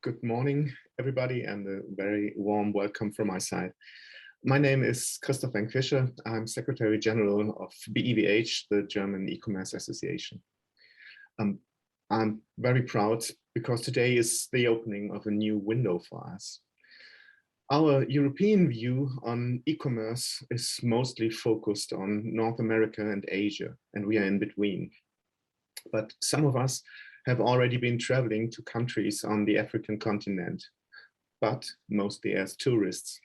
Good morning, everybody, and a very warm welcome from my side. My name is Christoph Wenk-Fischer. I'm Secretary General of bevh, the German E-Commerce Association. I'm very proud because today is the opening of a new window for us. Our European view on e-commerce is mostly focused on North America and Asia, and we are in between. But some of us have already been traveling to countries on the African continent, but mostly as tourists.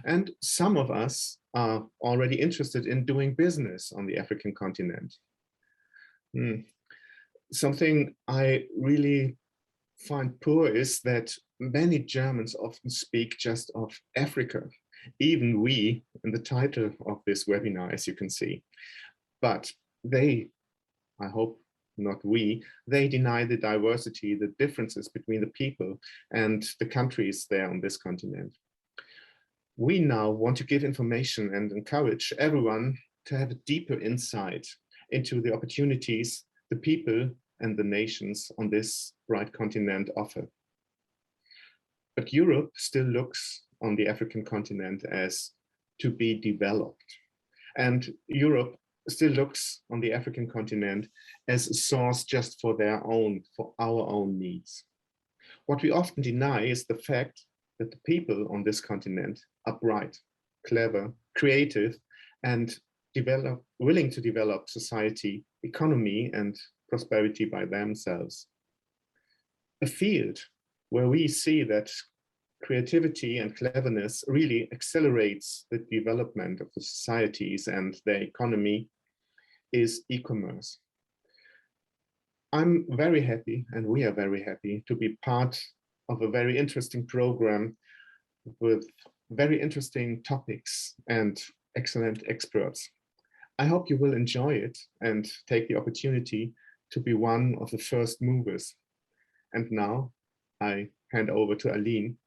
And some of us are already interested in doing business on the African continent. Something I really find poor is that many Germans often speak just of Africa, even we in the title of this webinar, as you can see. But they, I hope not we, they deny the diversity, the differences between the people and the countries there on this continent. We now want to give information and encourage everyone to have a deeper insight into the opportunities the people and the nations on this bright continent offer. But Europe still looks on the African continent as to be developed. And Europe still looks on the African continent as a source just for our own needs. What we often deny is the fact that the people on this continent are bright, clever, creative, and willing to develop society, economy, and prosperity by themselves. A field where we see that creativity and cleverness really accelerates the development of the societies and their economy is e-commerce. I'm very happy, and we are very happy, to be part of a very interesting program with very interesting topics and excellent experts. I hope you will enjoy it and take the opportunity to be one of the first movers. And now I hand over to Aline.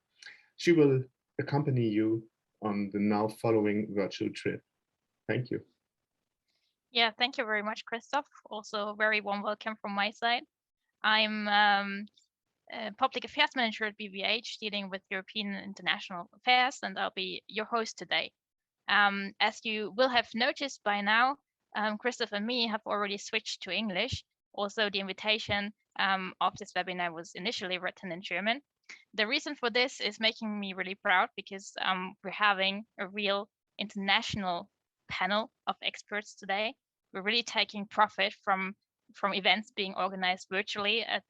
She will accompany you on the now following virtual trip. Thank you. Yeah, thank you very much, Christoph. Also, a very warm welcome from my side. I'm a Public Affairs Manager at bevh, dealing with European and international affairs, and I'll be your host today. As you will have noticed by now, Christoph and me have already switched to English. Also, the invitation of this webinar was initially written in German. The reason for this is making me really proud because we're having a real international panel of experts today. We're really taking profit from events being organized virtually at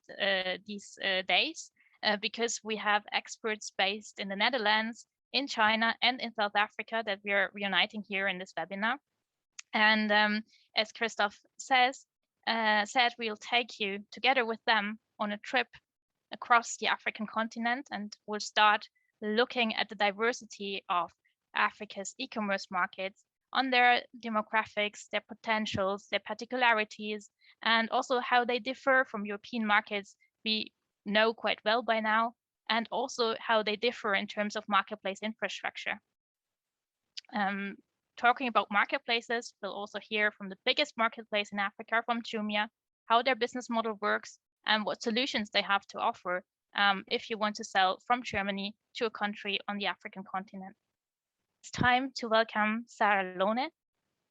these days because we have experts based in the Netherlands, in China, and in South Africa that we are reuniting here in this webinar. And as Christoph said, we'll take you together with them on a trip across the African continent, and we'll start looking at the diversity of Africa's e-commerce markets, on their demographics, their potentials, their particularities, and also how they differ from European markets we know quite well by now, and also how they differ in terms of marketplace infrastructure. Talking about marketplaces, we'll also hear from the biggest marketplace in Africa, from Jumia, how their business model works and what solutions they have to offer if you want to sell from Germany to a country on the African continent. It's time to welcome Sara,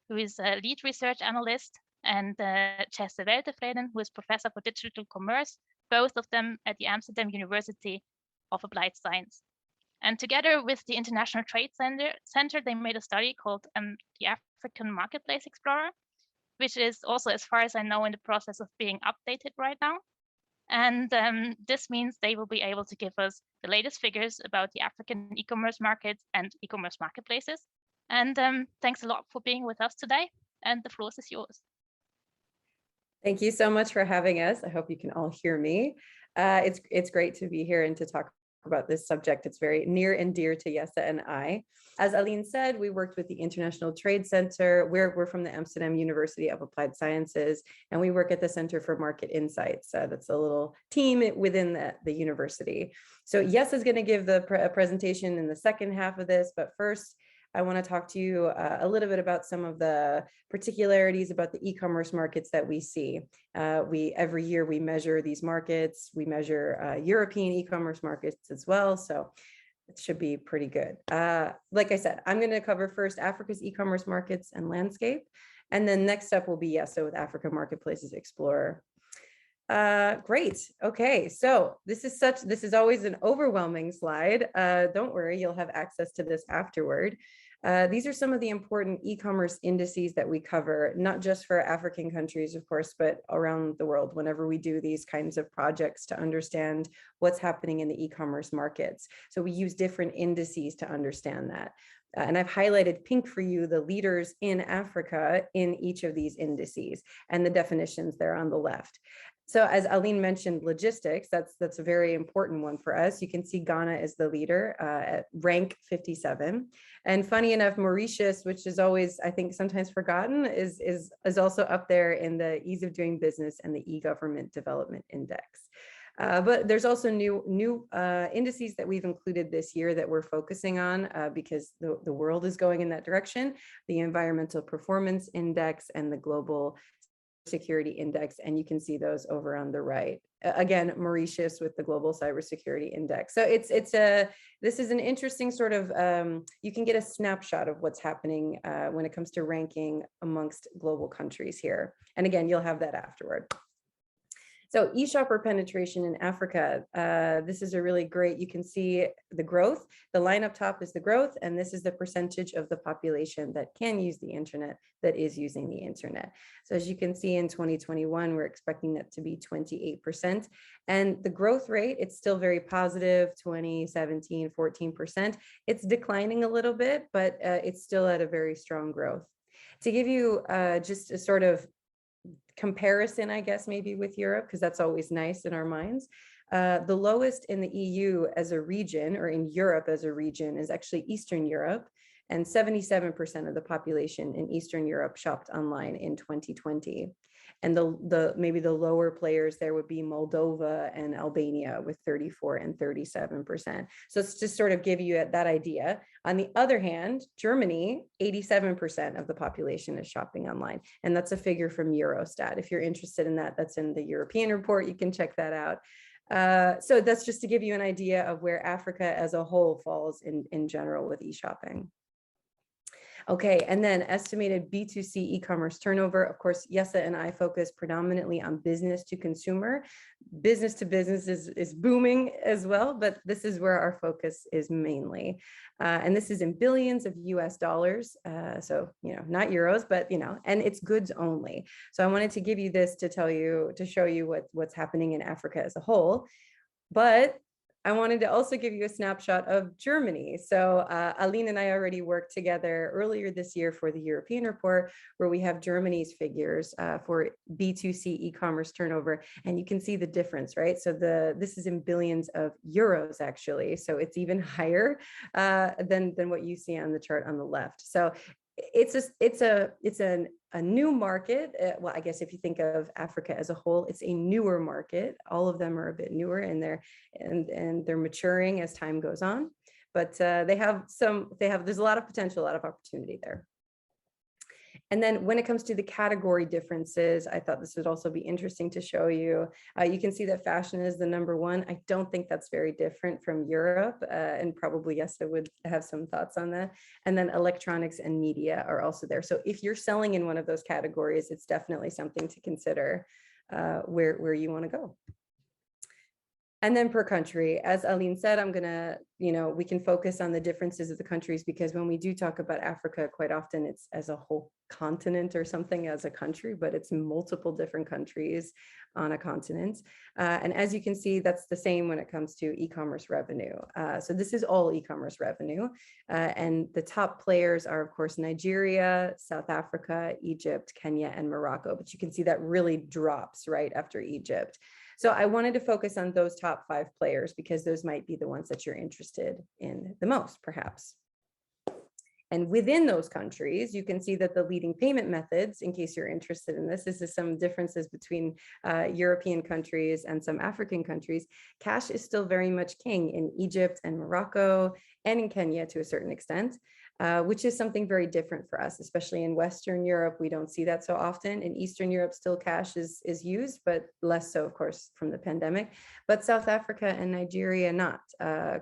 who is a lead research analyst, and Chester Weltevreden, who is professor for digital commerce, both of them at the Amsterdam University of Applied Science. And together with the International Trade Center, they made a study called the African Marketplace Explorer, which is also, as far as I know, in the process of being updated right now. And this means they will be able to give us the latest figures about the African e-commerce markets and e-commerce marketplaces. And thanks a lot for being with us today. And the floor is yours. Thank you so much for having us. I hope you can all hear me. It's great to be here and to talk about this subject. It's very near and dear to Jesse and I. As Aline said, we worked with the International Trade Center. We're from the Amsterdam University of Applied Sciences, and we work at the Center for Market Insights. That's a little team within the university. So Jesse is going to give the presentation in the second half of this, but first, I want to talk to you a little bit about some of the particularities about the e-commerce markets that we see. Every year we measure these markets. We measure European e-commerce markets as well. So it should be pretty good. Like I said, I'm going to cover first Africa's e-commerce markets and landscape. And then next up will be Yessa with Africa Marketplaces Explorer. Great. Okay, so this is always an overwhelming slide. Don't worry, you'll have access to this afterward. These are some of the important e-commerce indices that we cover, not just for African countries, of course, but around the world whenever we do these kinds of projects to understand what's happening in the e-commerce markets. So we use different indices to understand that. And I've highlighted pink for you the leaders in Africa in each of these indices and the definitions there on the left. So as Aline mentioned, logistics, that's a very important one for us. You can see Ghana is the leader at rank 57. And funny enough, Mauritius, which is always, I think, sometimes forgotten, is also up there in the ease of doing business and the e-government development index. But there's also new indices that we've included this year that we're focusing on because the world is going in that direction, the Environmental Performance Index and the Global Security Index, and you can see those over on the right. Again, Mauritius with the Global Cybersecurity Index. So this is an interesting sort of, you can get a snapshot of what's happening when it comes to ranking amongst global countries here. And again, you'll have that afterward. So e-shopper penetration in Africa, this is a really great, you can see the growth. The line up top is the growth, and this is the percentage of the population that can use the internet, that is using the internet. So as you can see in 2021, we're expecting that to be 28%. And the growth rate, it's still very positive, 20, 17, 14%. It's declining a little bit, but it's still at a very strong growth. To give you just a sort of comparison, I guess, maybe with Europe, because that's always nice in our minds. The lowest in the EU as a region, or in Europe as a region, is actually Eastern Europe, and 77% of the population in Eastern Europe shopped online in 2020. And maybe the lower players there would be Moldova and Albania with 34 and 37%. So it's just sort of give you that idea. On the other hand, Germany, 87% of the population is shopping online. And that's a figure from Eurostat. If you're interested in that, that's in the European report. You can check that out. So that's just to give you an idea of where Africa as a whole falls in general with e-shopping. Okay, and then estimated B2C e-commerce turnover. Of course, Yessa and I focus predominantly on business to consumer. Business to business is booming as well, but this is where our focus is mainly. And this is in billions of US dollars. So, not euros, but, and it's goods only. So I wanted to give you this to show you what's happening in Africa as a whole. But I wanted to also give you a snapshot of Germany. So Aline and I already worked together earlier this year for the European report, where we have Germany's figures for B2C e-commerce turnover. And you can see the difference, right? So this is in billions of euros, actually. So it's even higher than what you see on the chart on the left. So it's a new market. Well, I guess if you think of Africa as a whole, it's a newer market. All of them are a bit newer, and they're maturing as time goes on. But there's a lot of potential, a lot of opportunity there. And then when it comes to the category differences, I thought this would also be interesting to show you. You can see that fashion is the #1. I don't think that's very different from Europe, and probably Yessa would have some thoughts on that. And then electronics and media are also there. So if you're selling in one of those categories, it's definitely something to consider where you want to go. And then per country, as Aline said, I'm gonna, we can focus on the differences of the countries, because when we do talk about Africa, quite often it's as a whole continent or something as a country, but it's multiple different countries on a continent. And as you can see, that's the same when it comes to e-commerce revenue. So this is all e-commerce revenue. And the top players are, of course, Nigeria, South Africa, Egypt, Kenya, and Morocco. But you can see that really drops right after Egypt. So I wanted to focus on those top 5 players, because those might be the ones that you're interested in the most, perhaps. And within those countries, you can see that the leading payment methods, in case you're interested in this is some differences between European countries and some African countries. Cash is still very much king in Egypt and Morocco, and in Kenya to a certain extent. which is something very different for us, especially in Western Europe. We don't see that so often. In Eastern Europe, still cash is used, but less so, of course, from the pandemic. But South Africa and Nigeria, not.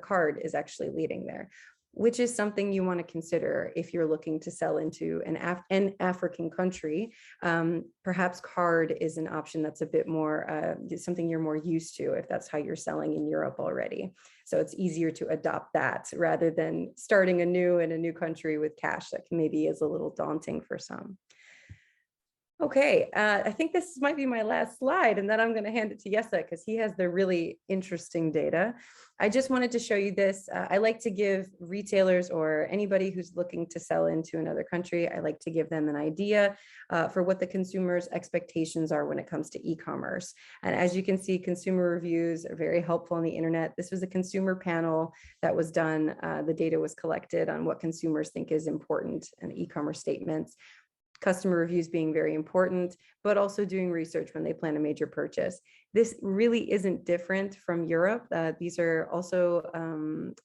Card is actually leading there, which is something you want to consider if you're looking to sell into an African country. Perhaps card is an option that's a bit more, something you're more used to if that's how you're selling in Europe already. So it's easier to adopt that rather than starting anew in a new country with cash that maybe is a little daunting for some. Okay, I think this might be my last slide, and then I'm going to hand it to Jesse because he has the really interesting data. I just wanted to show you this. I like to give retailers or anybody who's looking to sell into another country, I like to give them an idea for what the consumer's expectations are when it comes to e-commerce. And as you can see, consumer reviews are very helpful on the internet. This was a consumer panel that was done. The data was collected on what consumers think is important in e-commerce statements. Customer reviews being very important, but also doing research when they plan a major purchase. This really isn't different from Europe. These are also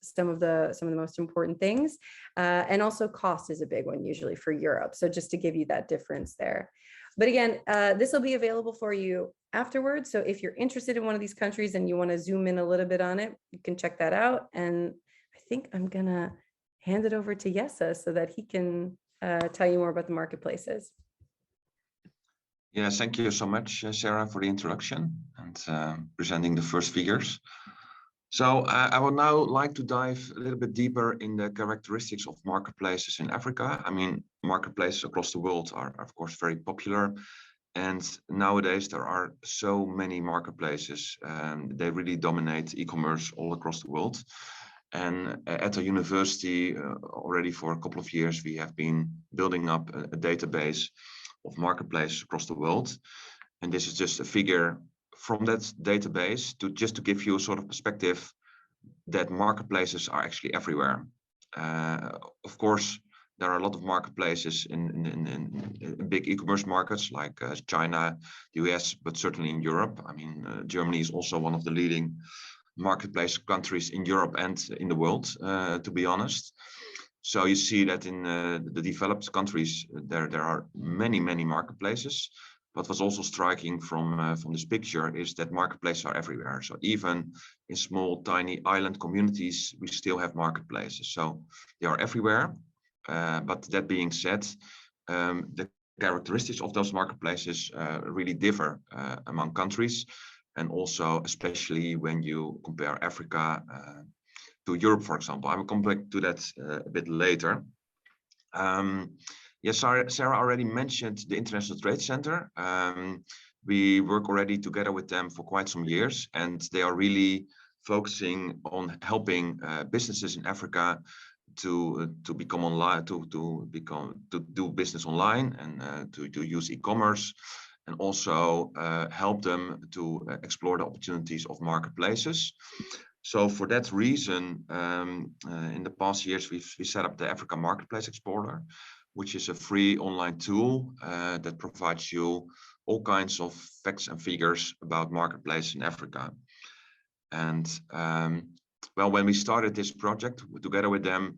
some of the most important things. And also cost is a big one usually for Europe. So just to give you that difference there. But again, this will be available for you afterwards. So if you're interested in one of these countries and you want to zoom in a little bit on it, you can check that out. And I think I'm gonna hand it over to Jesse so that he can tell you more about the marketplaces. Yeah, thank you so much, Sarah, for the introduction and presenting the first figures. So I would now like to dive a little bit deeper in the characteristics of marketplaces in Africa. I mean, marketplaces across the world are, of course, very popular. And nowadays, there are so many marketplaces. They really dominate e-commerce all across the world. And at the university, already for a couple of years, we have been building up a database of marketplaces across the world. And this is just a figure from that database to give you a sort of perspective that marketplaces are actually everywhere. Of course, there are a lot of marketplaces in big e-commerce markets like China, the US, but certainly in Europe. I mean, Germany is also one of the leading marketplace countries in Europe and in the world, to be honest. So you see that in the developed countries, there are many marketplaces. But what's also striking from this picture is that marketplaces are everywhere. So even in small, tiny island communities, we still have marketplaces. So they are everywhere. But that being said, the characteristics of those marketplaces really differ among countries. And also, especially when you compare Africa to Europe, for example. I will come back to that a bit later. Yes, Sarah already mentioned the International Trade Center. We work already together with them for quite some years, and they are really focusing on helping businesses in Africa to become online, to do business online and to use e-commerce. And also help them to explore the opportunities of marketplaces. So for that reason, in the past years, we set up the Africa Marketplace Explorer, which is a free online tool that provides you all kinds of facts and figures about marketplace in Africa. And well, when we started this project together with them,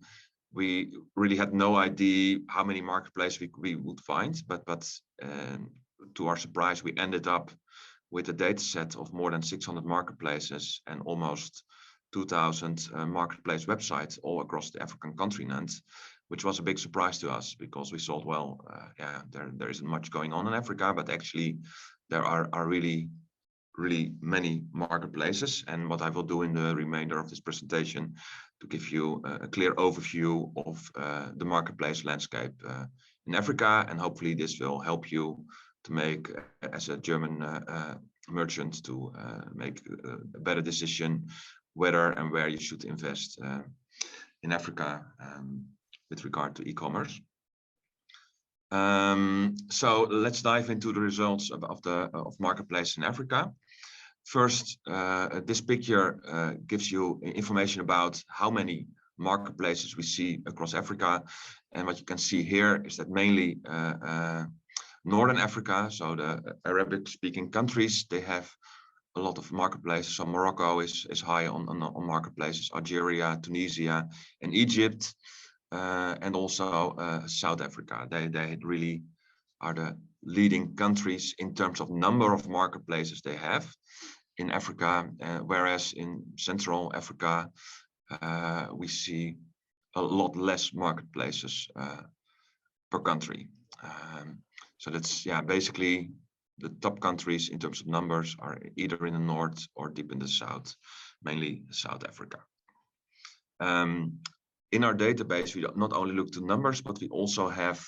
we really had no idea how many marketplaces we would find, but to our surprise, we ended up with a data set of more than 600 marketplaces and almost 2,000 marketplace websites all across the African continent, which was a big surprise to us because we thought, well, yeah, there isn't much going on in Africa, but actually there are really many marketplaces. And what I will do in the remainder of this presentation to give you a clear overview of the marketplace landscape in Africa, and hopefully this will help you to make, as a German merchant, to make a better decision whether and where you should invest in Africa with regard to e-commerce. So let's dive into the results of marketplace in Africa. First, this picture gives you information about how many marketplaces we see across Africa. And what you can see here is that mainly Northern Africa, so the Arabic-speaking countries, they have a lot of marketplaces. So Morocco is high on marketplaces, Algeria, Tunisia, and Egypt. and also South Africa. They really are the leading countries in terms of number of marketplaces they have in Africa, whereas in Central Africa, we see a lot less marketplaces per country. So that's, yeah, basically the top countries in terms of numbers are either in the north or deep in the south, mainly South Africa. In our database, we not only look to numbers, but we also have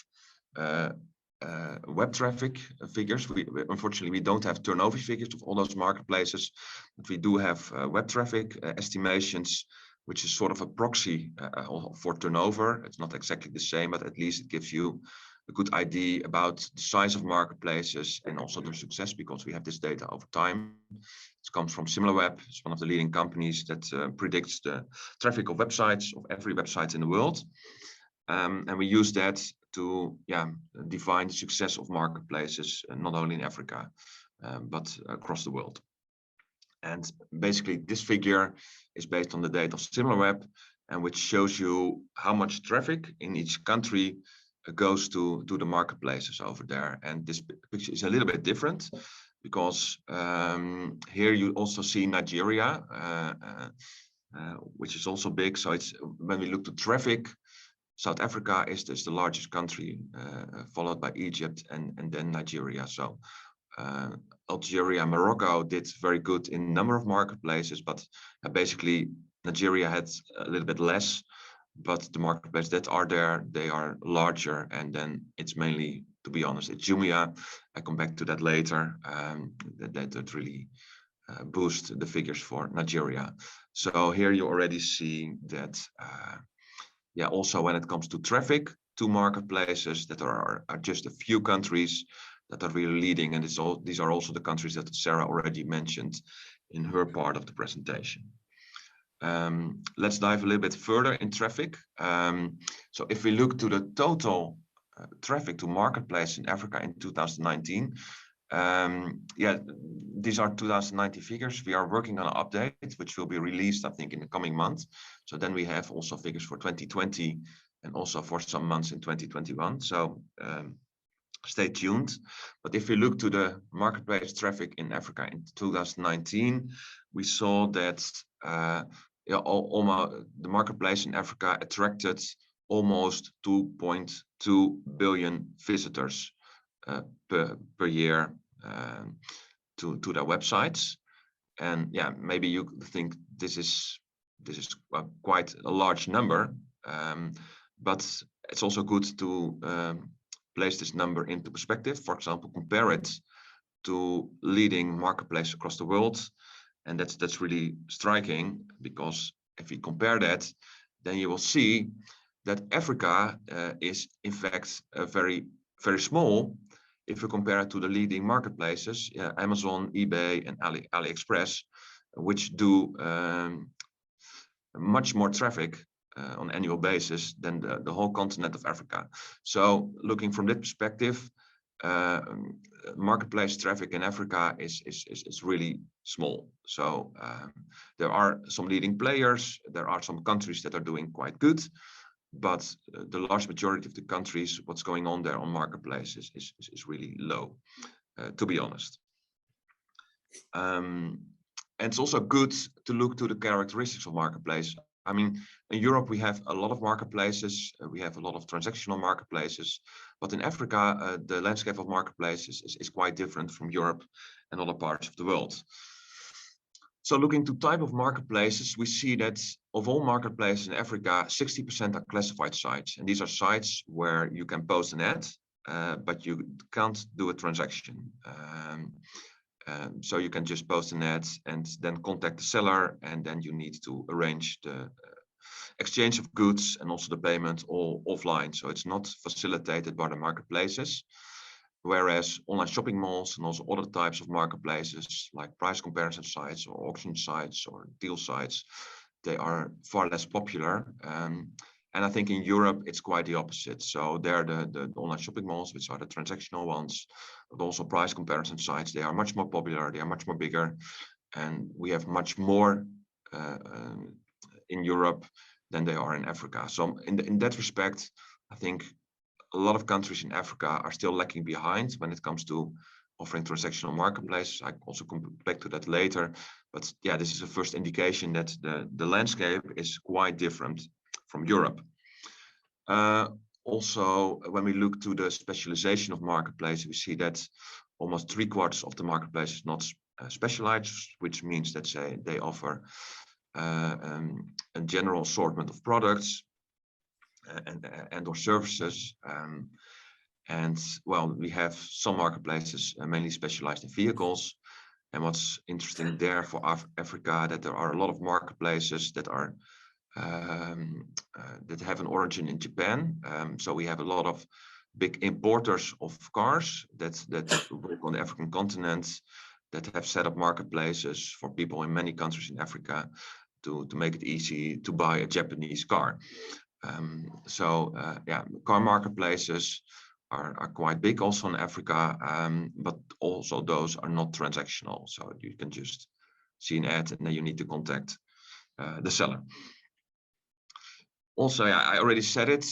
web traffic figures. Unfortunately, we don't have turnover figures of all those marketplaces, but we do have web traffic estimations, which is sort of a proxy for turnover. It's not exactly the same, but at least it gives you a good idea about the size of marketplaces and also their success, because we have this data over time. It comes from SimilarWeb. It's one of the leading companies that predicts the traffic of websites, of every website in the world. And we use that to define the success of marketplaces, not only in Africa, but across the world. And basically, this figure is based on the data of SimilarWeb, and which shows you how much traffic in each country goes to the marketplaces over there. And this picture is a little bit different because here you also see Nigeria, which is also big. So it's, when we look to traffic, South Africa is the largest country, followed by Egypt and then Nigeria. So Algeria and Morocco did very good in number of marketplaces, but basically Nigeria had a little bit less, but the marketplaces that are there, they are larger. And then it's mainly, to be honest, it's Jumia. I come back to that later. That really boost the figures for Nigeria. So here you already see that, also when it comes to traffic to marketplaces, that are just a few countries that are really leading. And these are also the countries that Sara already mentioned in her part of the presentation. Let's dive a little bit further in traffic. So if we look to the total traffic to marketplace in Africa in 2019, these are 2019 figures. We are working on an update, which will be released, I think, in the coming month. So then we have also figures for 2020 and also for some months in 2021. So stay tuned. But if we look to the marketplace traffic in Africa in 2019, we saw that almost the marketplace in Africa attracted almost 2.2 billion visitors per year to their websites. And maybe you think this is quite a large number, but it's also good to place this number into perspective. For example, compare it to leading marketplaces across the world, and that's really striking, because if you compare that, then you will see that Africa is in fact very, very small if you compare it to the leading marketplaces, Amazon, eBay, and AliExpress, which do much more traffic on an annual basis than the whole continent of Africa. So looking from that perspective, marketplace traffic in Africa is really small. So there are some leading players, there are some countries that are doing quite good, but the large majority of the countries, what's going on there on marketplaces is really low, to be honest. And it's also good to look to the characteristics of marketplace. I mean, in Europe, we have a lot of marketplaces, we have a lot of transactional marketplaces, but in Africa, the landscape of marketplaces is quite different from Europe and other parts of the world. So looking to type of marketplaces, we see that of all marketplaces in Africa, 60% are classified sites. And these are sites where you can post an ad, but you can't do a transaction. So you can just post an ad and then contact the seller, and then you need to arrange the exchange of goods and also the payment all offline. So it's not facilitated by the marketplaces. Whereas online shopping malls and also other types of marketplaces like price comparison sites or auction sites or deal sites, they are far less popular. And I think in Europe, it's quite the opposite. So there, the online shopping malls, which are the transactional ones, but also price comparison sites, they are much more popular, they are much more bigger. And we have much more in Europe than they are in Africa. So in that respect, I think a lot of countries in Africa are still lagging behind when it comes to offering transactional marketplaces. I also come back to that later. But yeah, this is a first indication that the landscape is quite different from Europe. Also, when we look to the specialization of marketplaces, we see that almost 3/4 of the marketplace is not specialized, which means that they offer a general assortment of products and or services. And well, we have some marketplaces mainly specialized in vehicles. And what's interesting there for Africa, that there are a lot of marketplaces that are that have an origin in Japan. So we have a lot of big importers of cars that work on the African continent, that have set up marketplaces for people in many countries in Africa to make it easy to buy a Japanese car. Yeah, car marketplaces are quite big also in Africa, but also those are not transactional. So you can just see an ad and then you need to contact the seller. Also, yeah, I already said it,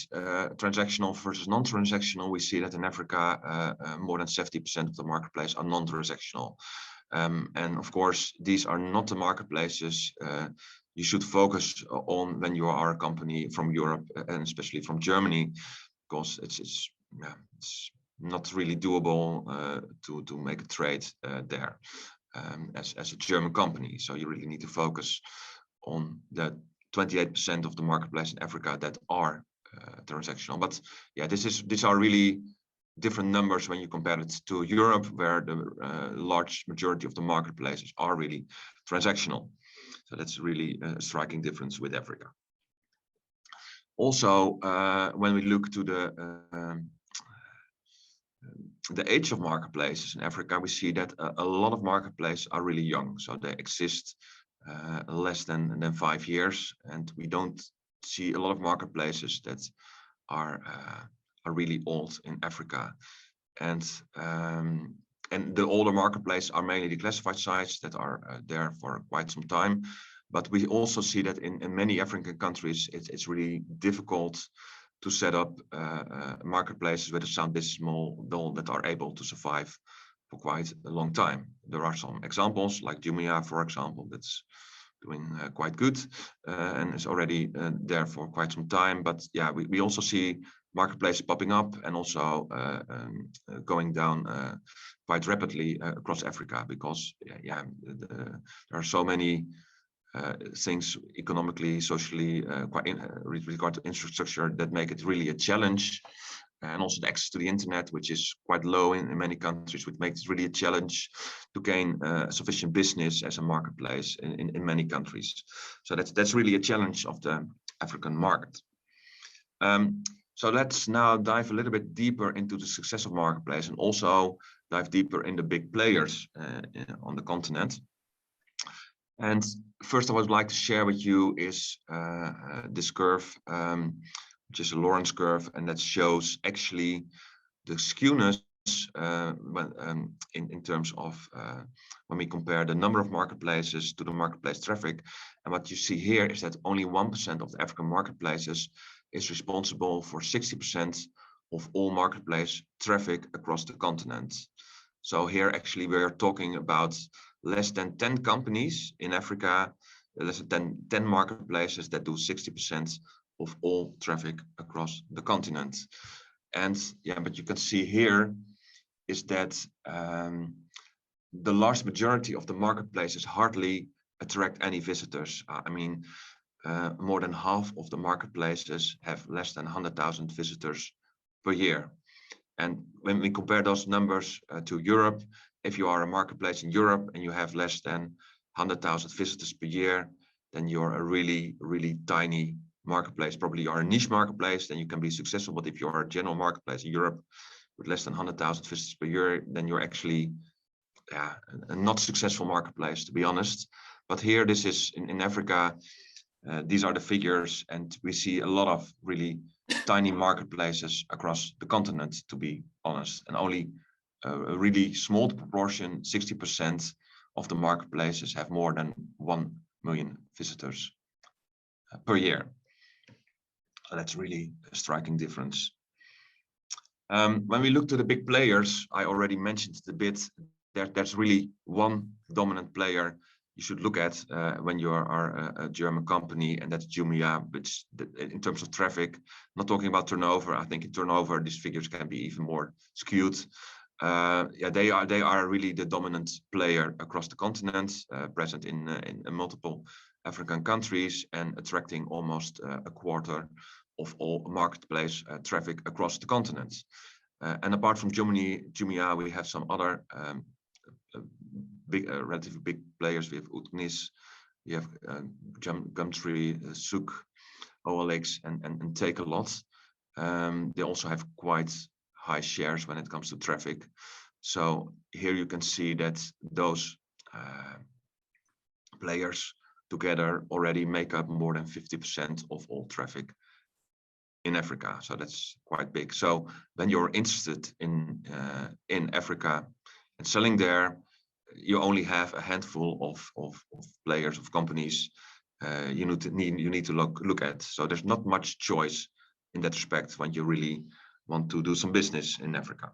transactional versus non-transactional. We see that in Africa, more than 70% of the marketplace are non-transactional. And of course, these are not the marketplaces you should focus on when you are a company from Europe and especially from Germany, because it's not really doable to make a trade there as a German company. So you really need to focus on the 28% of the marketplace in Africa that are transactional. But yeah, these are really different numbers when you compare it to Europe, where the large majority of the marketplaces are really transactional. So that's really a striking difference with Africa. Also, when we look to the age of marketplaces in Africa, we see that a lot of marketplaces are really young. So they exist less than 5 years, and we don't see a lot of marketplaces that are really old in Africa. And the older marketplaces are mainly the classified sites that are there for quite some time. But we also see that in many African countries, it's really difficult to set up marketplaces with a sound business model that are able to survive for quite a long time. There are some examples like Jumia, for example, that's doing quite good and is already there for quite some time. But yeah, we also see marketplaces popping up and also going down quite rapidly across Africa, because there are so many things economically, socially, with regard to infrastructure that make it really a challenge. And also the access to the internet, which is quite low in many countries, which makes it really a challenge to gain sufficient business as a marketplace in many countries. So that's really a challenge of the African market. So let's now dive a little bit deeper into the success of marketplace and also dive deeper in the big players on the continent. And first, I would like to share with you is this curve, which is a Lorenz curve, and that shows actually the skewness in terms of when we compare the number of marketplaces to the marketplace traffic. And what you see here is that only 1% of the African marketplaces is responsible for 60% of all marketplace traffic across the continent. So here actually we are talking about less than 10 companies in Africa, less than 10 marketplaces that do 60% of all traffic across the continent. And yeah, but you can see here is that the large majority of the marketplaces hardly attract any visitors. I mean, more than half of the marketplaces have less than 100,000 visitors per year. And when we compare those numbers to Europe, if you are a marketplace in Europe and you have less than 100,000 visitors per year, then you're a really, really tiny marketplace. Probably you are a niche marketplace, then you can be successful. But if you are a general marketplace in Europe with less than 100,000 visitors per year, then you're actually a not successful marketplace, to be honest. But here, this is in Africa, these are the figures, and we see a lot of really tiny marketplaces across the continent, to be honest, and only a really small proportion, 60% of the marketplaces have more than 1 million visitors per year. So that's really a striking difference. When we look to the big players, I already mentioned it a bit. There's really one dominant player you should look at when you are a German company, and that's Jumia, which in terms of traffic, not talking about turnover. I think in turnover, these figures can be even more skewed. Yeah, they are really the dominant player across the continent, present in multiple African countries and attracting almost a quarter of all marketplace traffic across the continent. And apart from Jumia, we have some other relatively big players. We have Utnis, we have Gumtree, Souk, OLX, and Take a Lot. They also have quite high shares when it comes to traffic. So here you can see that those players together already make up more than 50% of all traffic in Africa. So that's quite big. So when you're interested in Africa and selling there, you only have a handful of players, of companies you need to look at. So there's not much choice in that respect when you really want to do some business in Africa.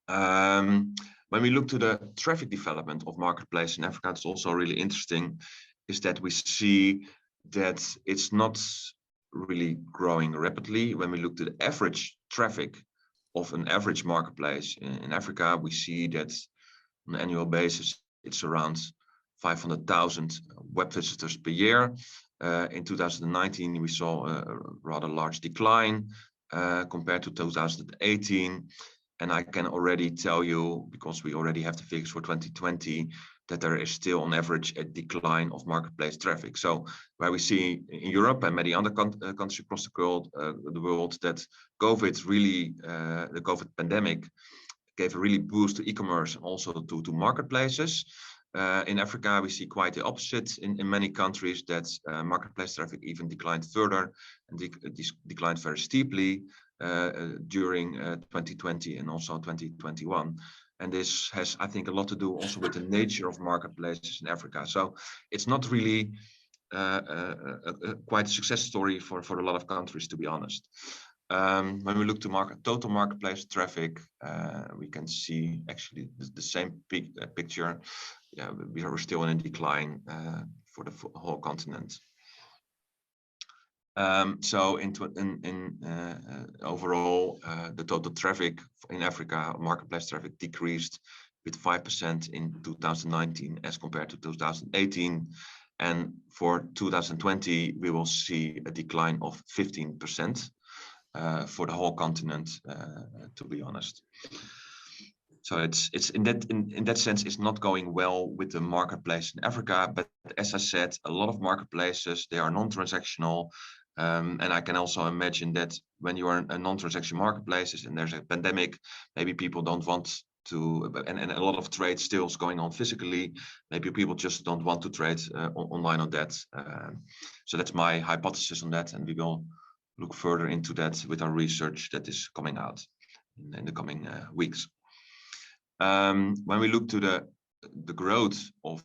When we look to the traffic development of marketplace in Africa, it's also really interesting, is that we see that it's not really growing rapidly. When we look to the average traffic of an average marketplace in Africa, we see that on an annual basis, it's around 500,000 web visitors per year. In 2019, we saw a rather large decline compared to 2018. And I can already tell you, because we already have the figures for 2020, that there is still on average a decline of marketplace traffic. So where we see in Europe and many other countries across the world that COVID really, the COVID pandemic gave a really boost to e-commerce and also to marketplaces. In Africa, we see quite the opposite in many countries, that marketplace traffic even declined further and declined very steeply during 2020 and also 2021. And this has, I think, a lot to do also with the nature of marketplaces in Africa. So it's not really quite a success story for a lot of countries, to be honest. When we look to total marketplace traffic, we can see actually the same picture. Yeah, we're still in a decline for the whole continent. So overall, the total traffic in Africa, marketplace traffic, decreased with 5% in 2019 as compared to 2018. And for 2020, we will see a decline of 15% for the whole continent, to be honest. So it's in that sense, it's not going well with the marketplace in Africa. But as I said, a lot of marketplaces, they are non-transactional. And I can also imagine that when you are a non-transaction marketplaces and there's a pandemic, maybe people don't want to, and a lot of trade still is going on physically. Maybe people just don't want to trade online on that. So that's my hypothesis on that, and we will look further into that with our research that is coming out in the coming weeks. When we look to the growth of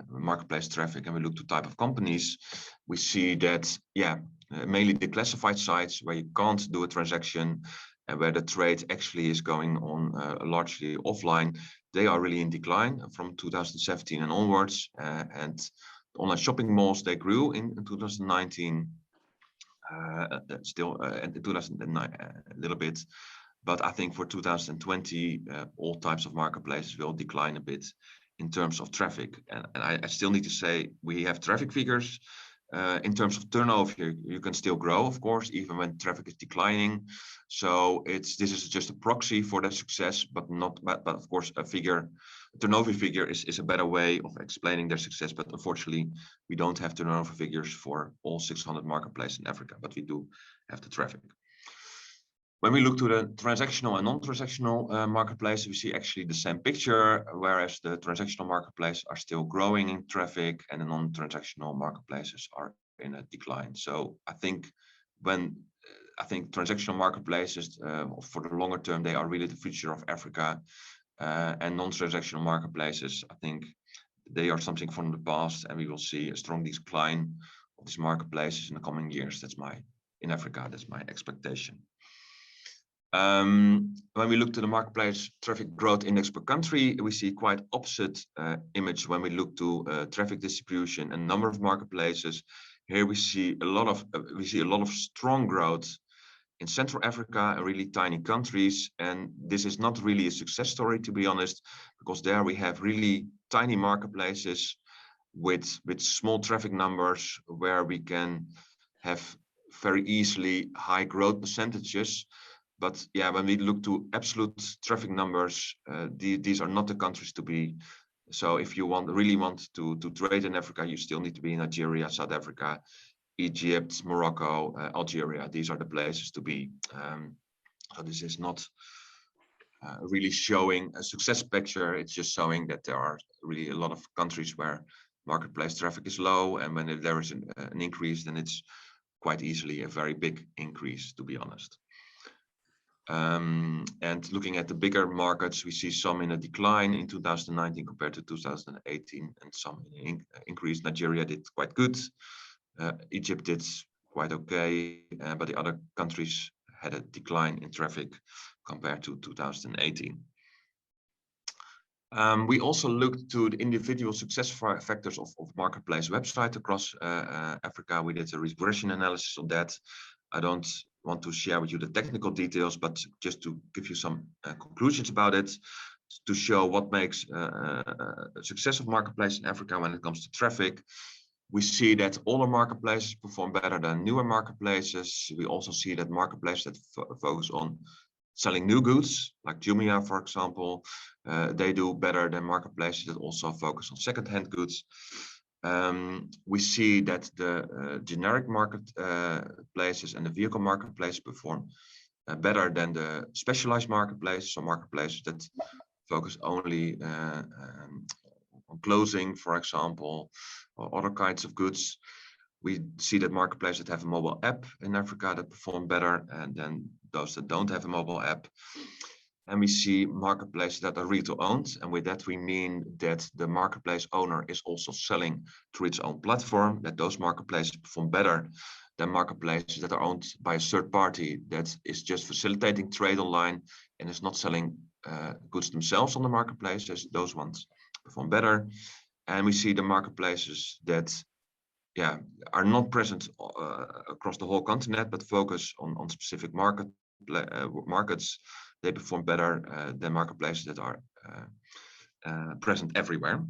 marketplace traffic and we look to type of companies, we see that, yeah, mainly the classified sites where you can't do a transaction and where the trade actually is going on largely offline, they are really in decline from 2017 and onwards. And the online shopping malls, they grew in 2019, still in 2009 a little bit. But I think for 2020, all types of marketplaces will decline a bit in terms of traffic. And I still need to say we have traffic figures. In terms of turnover, you can still grow, of course, even when traffic is declining. So this is just a proxy for that success, but of course, turnover figure is a better way of explaining their success. But unfortunately, we don't have turnover figures for all 600 marketplaces in Africa, but we do have the traffic. When we look to the transactional and non-transactional marketplace, we see actually the same picture, whereas the transactional marketplaces are still growing in traffic and the non-transactional marketplaces are in a decline. So I think transactional marketplaces for the longer term, they are really the future of Africa, and non-transactional marketplaces, I think they are something from the past, and we will see a strong decline these marketplaces in the coming years. In Africa, that's my expectation. When we look to the marketplace traffic growth index per country, we see quite opposite image when we look to traffic distribution and number of marketplaces. Here we see a lot of strong growth in Central Africa, really tiny countries, and this is not really a success story, to be honest, because there we have really tiny marketplaces with small traffic numbers where we can have very easily high growth percentages. But yeah, when we look to absolute traffic numbers, these are not the countries to be. So if you really want to trade in Africa, you still need to be in Nigeria, South Africa, Egypt, Morocco, Algeria. These are the places to be. So this is not really showing a success picture. It's just showing that there are really a lot of countries where marketplace traffic is low, and when there is an increase, then it's quite easily a very big increase, to be honest. And looking at the bigger markets, we see some in a decline in 2019 compared to 2018, and some in increase. Nigeria did quite good. Egypt did quite okay, but the other countries had a decline in traffic compared to 2018. We also looked to the individual success factors of marketplace websites across Africa. We did a regression analysis on that. I don't want to share with you the technical details, but just to give you some conclusions about it, to show what makes a success of marketplace in Africa when it comes to traffic. We see that older marketplaces perform better than newer marketplaces. We also see that marketplaces that focus on selling new goods, like Jumia, for example, they do better than marketplaces that also focus on second-hand goods. We see that the generic marketplaces and the vehicle marketplace perform better than the specialized marketplaces, so marketplaces that focus only on clothing, for example, or other kinds of goods. We see that marketplaces that have a mobile app in Africa that perform better than those that don't have a mobile app. And we see marketplaces that are retail owned. And with that, we mean that the marketplace owner is also selling through its own platform, that those marketplaces perform better than marketplaces that are owned by a third party that is just facilitating trade online and is not selling goods themselves on the marketplaces. Those ones perform better. And we see the marketplaces that are not present across the whole continent, but focus on specific markets. They perform better than marketplaces that are present everywhere.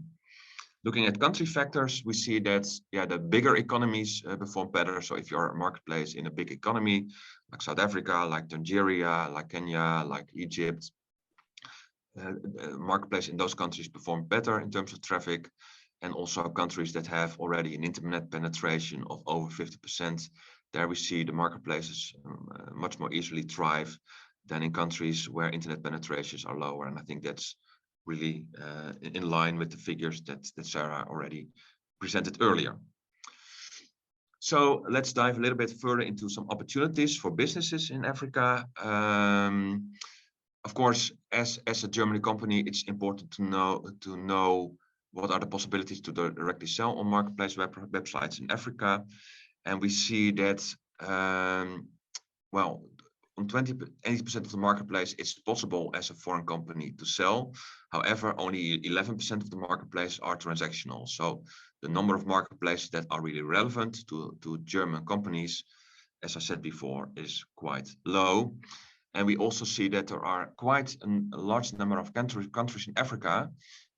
Looking at country factors, we see that the bigger economies perform better. So if you're a marketplace in a big economy, like South Africa, like Nigeria, like Kenya, like Egypt, marketplace in those countries perform better in terms of traffic. And also countries that have already an internet penetration of over 50%, there we see the marketplaces much more easily thrive than in countries where internet penetrations are lower. And I think that's really in line with the figures that Sara already presented earlier. So let's dive a little bit further into some opportunities for businesses in Africa. Of course, as a German company, it's important to know what are the possibilities to directly sell on marketplace websites in Africa. And we see that, well, on 80% of the marketplace, it's possible as a foreign company to sell. However, only 11% of the marketplace are transactional. So the number of marketplaces that are really relevant to German companies, as I said before, is quite low. And we also see that there are quite a large number of countries in Africa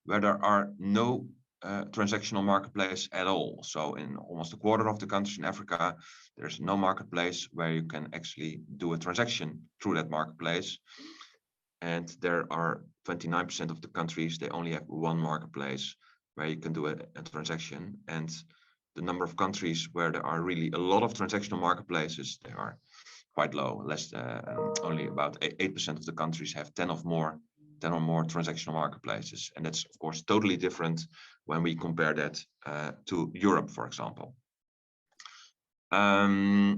where there are no transactional marketplace at all. So in almost a quarter of the countries in Africa, there's no marketplace where you can actually do a transaction through that marketplace. And there are 29% of the countries, they only have one marketplace where you can do a transaction. And the number of countries where there are really a lot of transactional marketplaces, they are quite low. Only about 8% of the countries have 10 or more transactional marketplaces. And that's, of course, totally different when we compare that to Europe, for example. I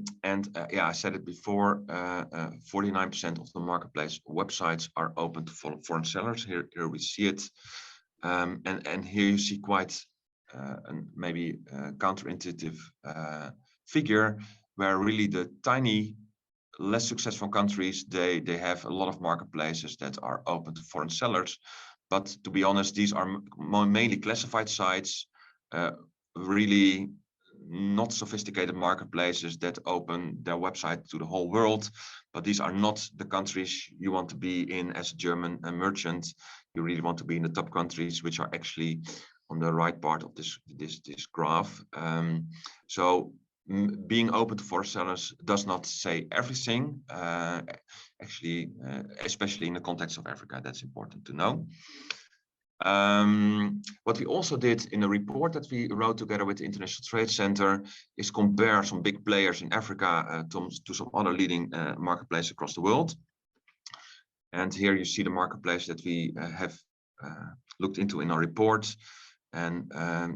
said it before, 49% of the marketplace websites are open to foreign sellers. Here we see it. And here you see quite maybe counterintuitive figure, where really the tiny, less successful countries, they have a lot of marketplaces that are open to foreign sellers. But to be honest, these are mainly classified sites, really not sophisticated marketplaces that open their website to the whole world. But these are not the countries you want to be in as a German merchant. You really want to be in the top countries, which are actually on the right part of this graph. So being open to foreign sellers does not say everything. Actually, especially in the context of Africa, that's important to know. What we also did in a report that we wrote together with the International Trade Center is compare some big players in Africa to some other leading marketplaces across the world. And here you see the marketplace that we have looked into in our report. And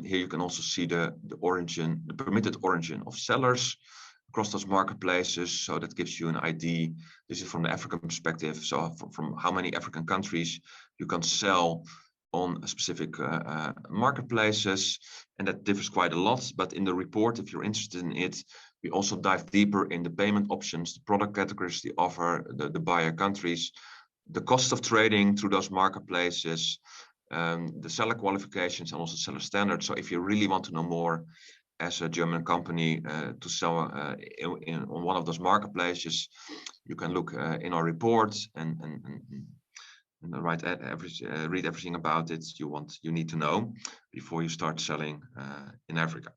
here you can also see the origin, the permitted origin of sellers across those marketplaces. So that gives you an idea. This is from the African perspective. So from how many African countries you can sell on specific marketplaces, and that differs quite a lot. But in the report, if you're interested in it, we also dive deeper in the payment options, the product categories they offer, the buyer countries, the cost of trading through those marketplaces, the seller qualifications, and also seller standards. So if you really want to know more as a German company to sell on one of those marketplaces, you can look in our report and read everything about it you need to know before you start selling in Africa.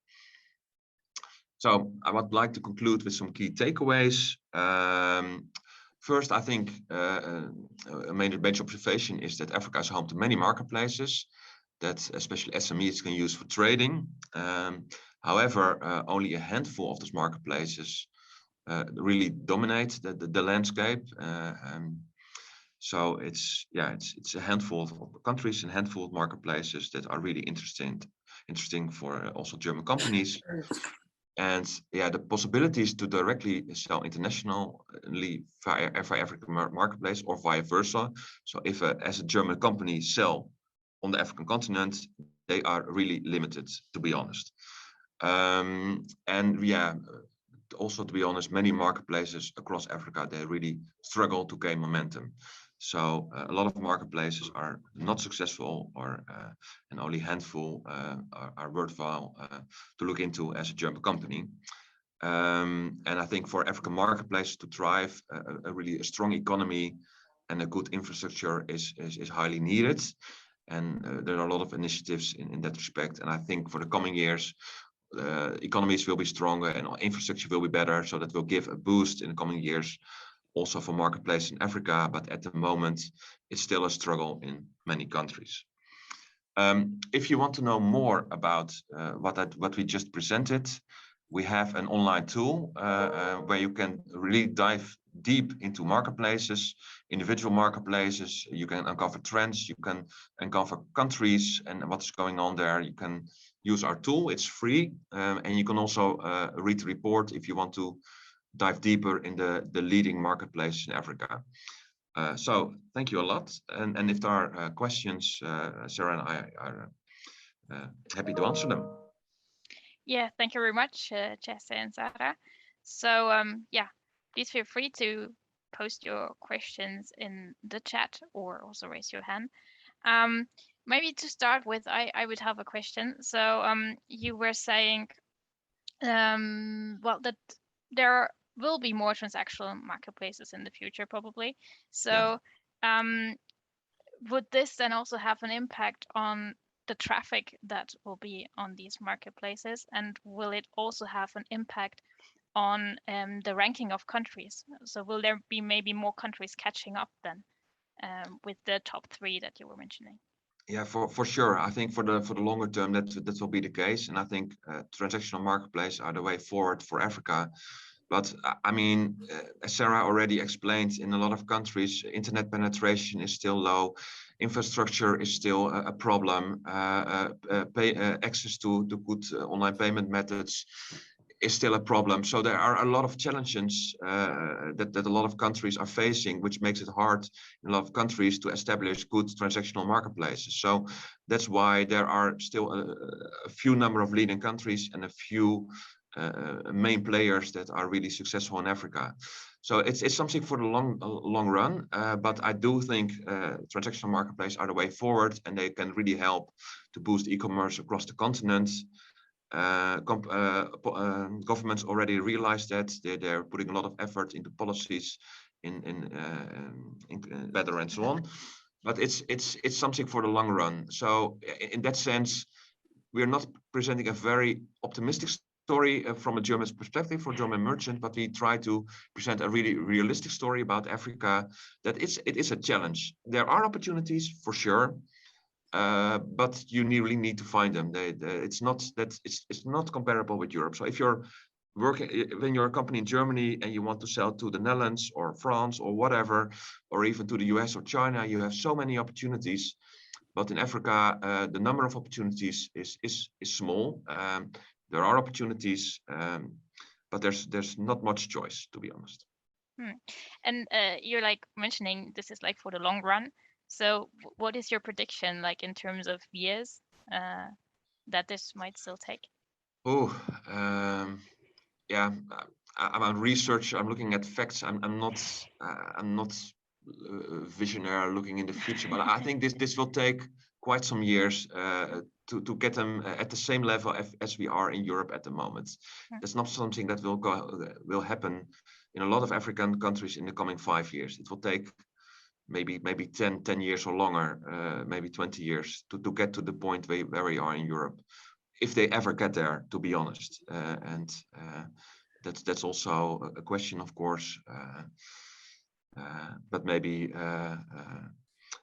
So I would like to conclude with some key takeaways. First, I think a major observation is that Africa is home to many marketplaces that especially SMEs can use for trading. However, only a handful of those marketplaces really dominate the landscape. So it's a handful of countries and handful of marketplaces that are really interesting for also German companies. And yeah, the possibilities to directly sell internationally via African marketplace or vice versa. So if as a German company sell on the African continent, they are really limited, to be honest. And yeah, also to be honest, many marketplaces across Africa, they really struggle to gain momentum. So a lot of marketplaces are not successful, and only a handful are worthwhile to look into as a German company. And I think for African marketplaces to thrive, a really strong economy and a good infrastructure is highly needed. And there are a lot of initiatives in that respect. And I think for the coming years, economies will be stronger and infrastructure will be better. So that will give a boost in the coming years also for marketplace in Africa, but at the moment, it's still a struggle in many countries. If you want to know more about what we just presented, we have an online tool where you can really dive deep into marketplaces, individual marketplaces. You can uncover trends, you can uncover countries and what's going on there. You can use our tool, it's free, and you can also read the report if you want to dive deeper in the leading marketplace in Africa. So thank you a lot. And if there are questions, Sarah and I are happy to answer them. Yeah, thank you very much, Jesse and Sara. So yeah, please feel free to post your questions in the chat or also raise your hand. Maybe to start with, I would have a question. So you were saying, well, that there will be more transactional marketplaces in the future, probably. So would this then also have an impact on the traffic that will be on these marketplaces? And will it also have an impact on the ranking of countries? So will there be maybe more countries catching up then with the top 3 that you were mentioning? Yeah, for sure. I think for the longer term, that will be the case. And I think transactional marketplaces are the way forward for Africa. But I mean, as Sara already explained, in a lot of countries, internet penetration is still low. Infrastructure is still a problem. Access to good online payment methods is still a problem. So there are a lot of challenges that a lot of countries are facing, which makes it hard in a lot of countries to establish good transactional marketplaces. So that's why there are still a few number of leading countries and a few main players that are really successful in Africa. So it's something for the long run, but I do think transactional marketplaces are the way forward, and they can really help to boost e-commerce across the continent. Governments already realize that they're putting a lot of effort into policies in better and so on, but it's something for the long run. So in that sense, we're not presenting a very optimistic story from a German perspective for German merchant, but we try to present a really realistic story about Africa, that it is a challenge. There are opportunities for sure, but you really need to find them. It's not comparable with Europe. So if you're when you're a company in Germany and you want to sell to the Netherlands or France or whatever, or even to the US or China, you have so many opportunities. But in Africa, the number of opportunities is small. There are opportunities, but there's not much choice, to be honest. And you're like mentioning this is like for the long run. So what is your prediction like in terms of years that this might still take? Yeah, I'm a researcher. I'm looking at facts. I'm not visionary looking in the future, but I think this will take quite some years to get them at the same level as we are in Europe at the moment. That's not something that will happen in a lot of African countries in the coming 5 years. It will take maybe 10 years or longer, maybe 20 years to get to the point where we are in Europe, if they ever get there, to be honest. And that's also a question, of course. But maybe the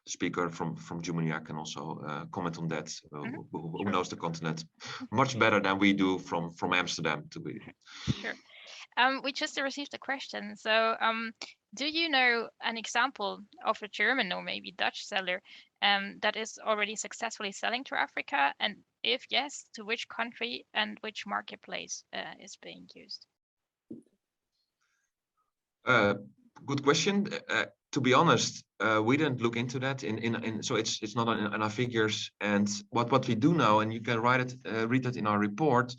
speaker from Germany can also comment on that. Who knows the continent much better than we do from Amsterdam, to be. Sure. We just received a question. So do you know an example of a German or maybe Dutch seller that is already successfully selling to Africa? And if yes, to which country and which marketplace is being used? Good question. To be honest, we didn't look into that. So it's not in our figures. And what we do know, and you can read it in our report,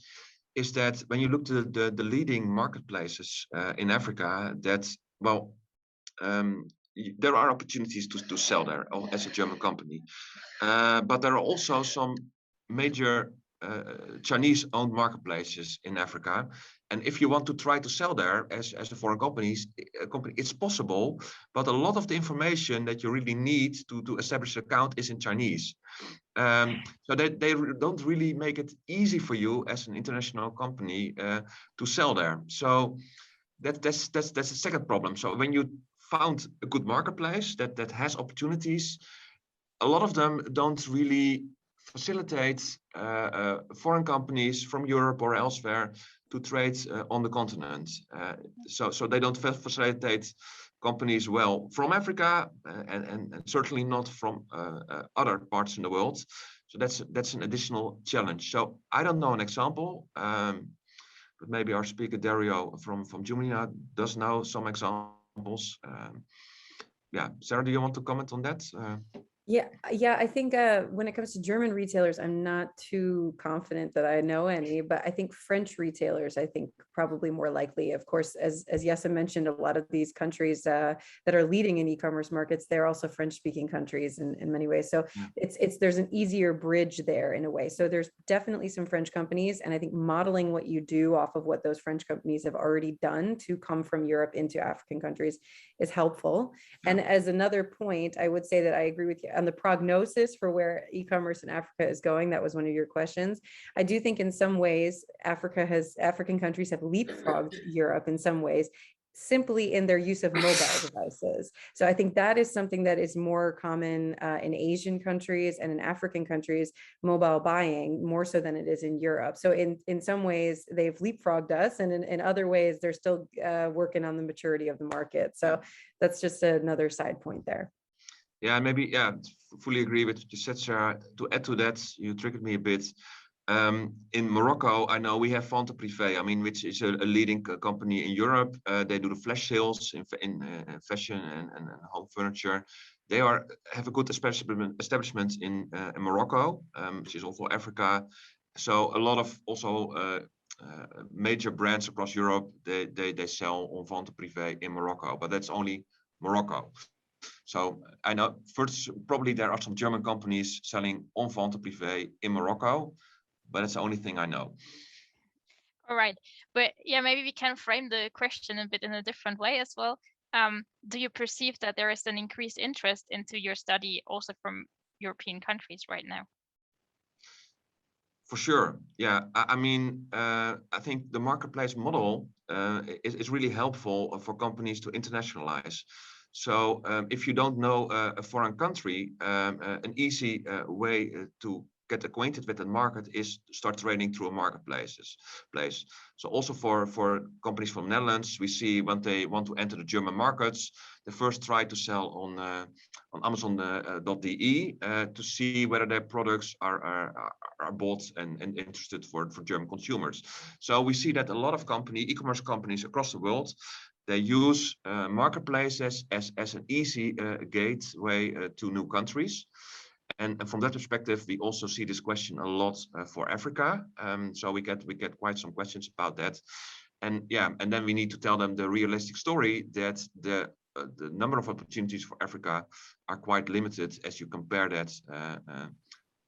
is that when you look to the leading marketplaces in Africa, that there are opportunities to sell there as a German company, but there are also some major Chinese-owned marketplaces in Africa. And if you want to try to sell there as a foreign company, it's possible, but a lot of the information that you really need to establish an account is in Chinese. So they don't really make it easy for you as an international company to sell there. So that's the second problem. So when you found a good marketplace that has opportunities, a lot of them don't really facilitate foreign companies from Europe or elsewhere to trade on the continent. So they don't facilitate companies well from Africa and certainly not from other parts in the world. So that's an additional challenge. So I don't know an example, but maybe our speaker Dario from Germany does know some examples. Yeah, Sara, do you want to comment on that? Yeah, I think when it comes to German retailers, I'm not too confident that I know any, but I think French retailers, I think probably more likely. Of course, as Jesse mentioned, a lot of these countries that are leading in e-commerce markets, they're also French-speaking countries in many ways. So there's an easier bridge there in a way. So there's definitely some French companies, and I think modeling what you do off of what those French companies have already done to come from Europe into African countries is helpful. And as another point, I would say that I agree with you on the prognosis for where e-commerce in Africa is going. That was one of your questions. I do think in some ways, African countries have leapfrogged Europe in some ways, simply in their use of mobile devices. So I think that is something that is more common in Asian countries and in African countries, mobile buying more so than it is in Europe. So in some ways they've leapfrogged us, and in other ways they're still working on the maturity of the market. So that's just another side point there. Yeah, maybe, fully agree with what you said, Sarah. To add to that, you triggered me a bit. In Morocco, I know we have Vente Privé, which is a leading company in Europe. They do the flash sales in fashion and home furniture. They have a good establishment in Morocco, which is also Africa. So a lot of also major brands across Europe, they sell on Vente Privé in Morocco, but that's only Morocco. So I know first probably there are some German companies selling on Vente Privé in Morocco, but that's the only thing I know. All right, but yeah, maybe we can frame the question a bit in a different way as well. Do you perceive that there is an increased interest into your study also from European countries right now? For sure, yeah. I think the marketplace model is really helpful for companies to internationalize. So if you don't know a foreign country, an easy way to get acquainted with the market is to start trading through a marketplace. So also for companies from Netherlands, we see when they want to enter the German markets, they first try to sell on Amazon.de to see whether their products are bought and interested for German consumers. So we see that a lot of e-commerce companies across the world, they use marketplaces as an easy gateway to new countries. And from that perspective, we also see this question a lot for Africa. So we get quite some questions about that. And yeah, and then we need to tell them the realistic story that the number of opportunities for Africa are quite limited as you compare that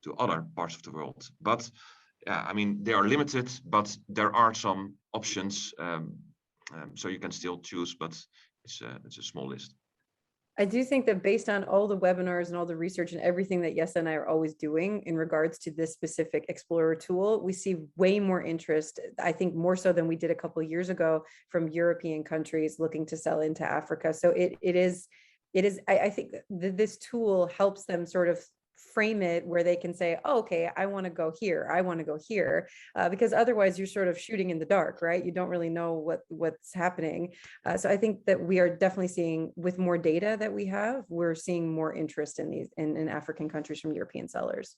to other parts of the world. But yeah, they are limited, but there are some options. So you can still choose, but it's a small list. I do think that based on all the webinars and all the research and everything that Jesse and I are always doing in regards to this specific Explorer tool, we see way more interest, I think more so than we did a couple of years ago, from European countries looking to sell into Africa. So it is, I think this tool helps them sort of frame it where they can say, oh, okay, I want to go here, I want to go here, because otherwise you're sort of shooting in the dark, right? You don't really know what's happening. So I think that we are definitely seeing, with more data that we have, we're seeing more interest in these in African countries from European sellers.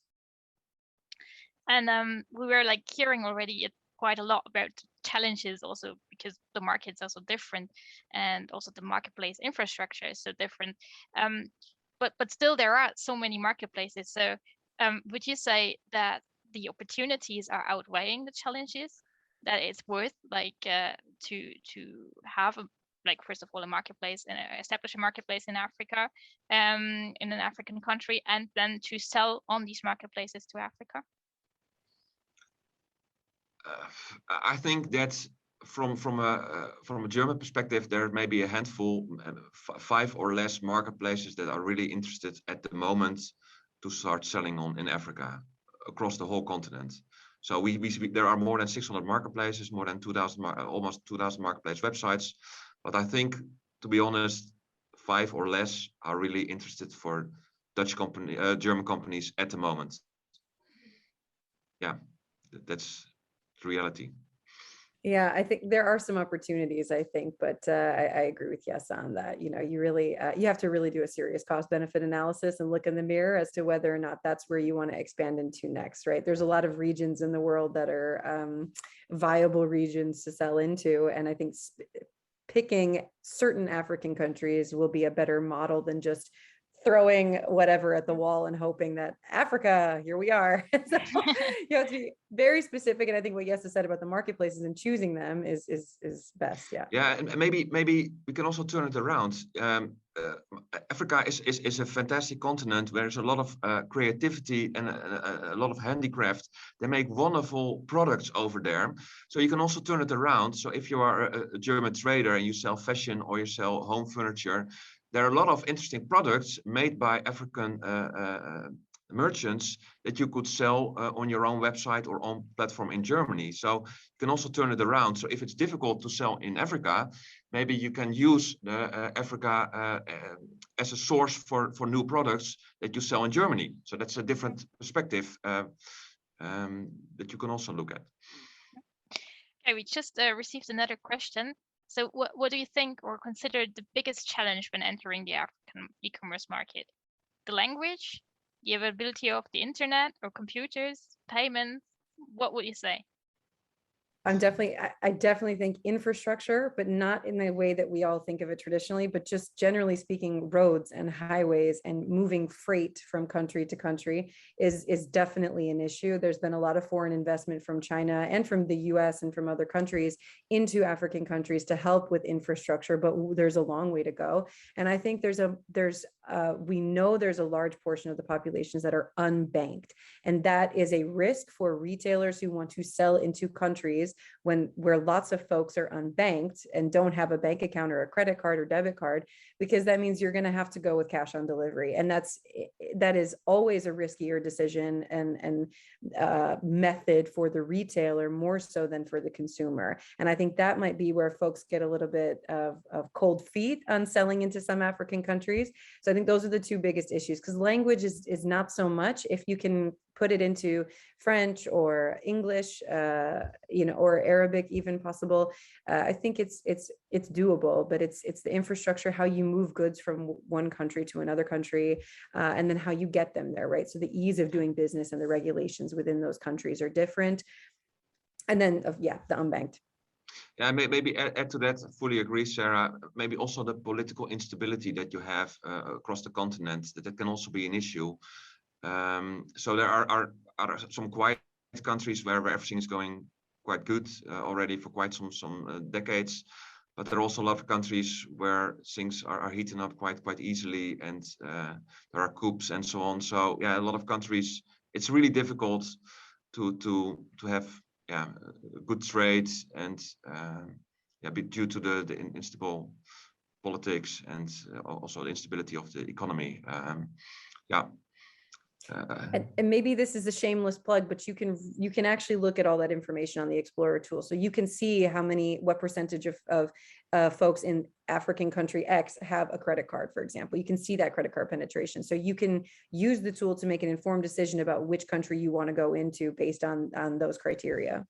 And we were hearing already quite a lot about challenges also because the markets are so different and also the marketplace infrastructure is so different. But still there are so many marketplaces. So would you say that the opportunities are outweighing the challenges, that it's worth to have first of all a marketplace and establish a marketplace in Africa, in an African country, and then to sell on these marketplaces to Africa? I think that from a German perspective, there may be a handful, 5 or less marketplaces that are really interested at the moment to start selling on in Africa across the whole continent. So there are more than 600 marketplaces, more than 2,000, almost 2,000 marketplace websites. But I think, to be honest, 5 or less are really interested for German companies at the moment. Yeah, that's the reality. Yeah, I think there are some opportunities, I think, but I agree with Jesse on that. You really, you have to really do a serious cost benefit analysis and look in the mirror as to whether or not that's where you want to expand into next, right? There's a lot of regions in the world that are viable regions to sell into. And I think picking certain African countries will be a better model than just throwing whatever at the wall and hoping that Africa, here we are. So you have to be very specific. And I think what Jesse said about the marketplaces and choosing them is best. Yeah. Yeah, and maybe we can also turn it around. Africa is a fantastic continent where there's a lot of creativity and a lot of handicraft. They make wonderful products over there. So you can also turn it around. So if you are a German trader and you sell fashion or you sell home furniture, there are a lot of interesting products made by African merchants that you could sell on your own website or on platform in Germany. So you can also turn it around. So if it's difficult to sell in Africa, maybe you can use Africa as a source for new products that you sell in Germany. So that's a different perspective that you can also look at. Okay, we just received another question. So what do you think or consider the biggest challenge when entering the African e-commerce market? The language, the availability of the internet or computers, payments, what would you say? I definitely think infrastructure, but not in the way that we all think of it traditionally, but just generally speaking, roads and highways and moving freight from country to country is definitely an issue. There's been a lot of foreign investment from China and from the US and from other countries into African countries to help with infrastructure, but there's a long way to go. And I think we know there's a large portion of the populations that are unbanked, and that is a risk for retailers who want to sell into countries where lots of folks are unbanked and don't have a bank account or a credit card or debit card, because that means you're going to have to go with cash on delivery, and that is always a riskier decision and method for the retailer more so than for the consumer. And I think that might be where folks get a little bit of cold feet on selling into some African countries. So I think those are the two biggest issues, because language is not so much. If you can put it into French or English, or Arabic even possible, I think it's doable, but it's the infrastructure, how you move goods from one country to another country, and then how you get them there, right? So the ease of doing business and the regulations within those countries are different. And then, the unbanked. Yeah, maybe add to that. I fully agree, Sarah. Maybe also the political instability that you have across the continent, that can also be an issue. So there are some quiet countries where everything is going quite good already for quite some decades, but there are also a lot of countries where things are heating up quite easily, and there are coups and so on. So yeah, a lot of countries, it's really difficult to have good trade, and due to the unstable politics and also the instability of the economy. And maybe this is a shameless plug, but you can actually look at all that information on the Explorer tool. So you can see what percentage of folks in African country X have a credit card, for example. You can see that credit card penetration. So you can use the tool to make an informed decision about which country you want to go into based on those criteria.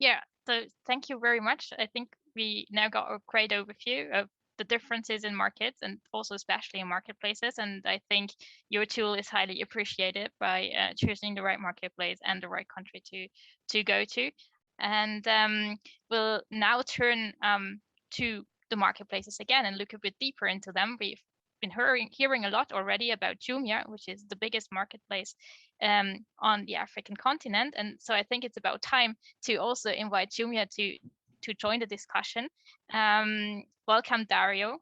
Yeah, so thank you very much. I think we now got a great overview of the differences in markets, and also especially in marketplaces. And I think your tool is highly appreciated by choosing the right marketplace and the right country to go to. And we'll now turn to the marketplaces again and look a bit deeper into them. We've been hearing a lot already about Jumia, which is the biggest marketplace on the African continent. And so I think it's about time to also invite Jumia to join the discussion. Welcome, Dario.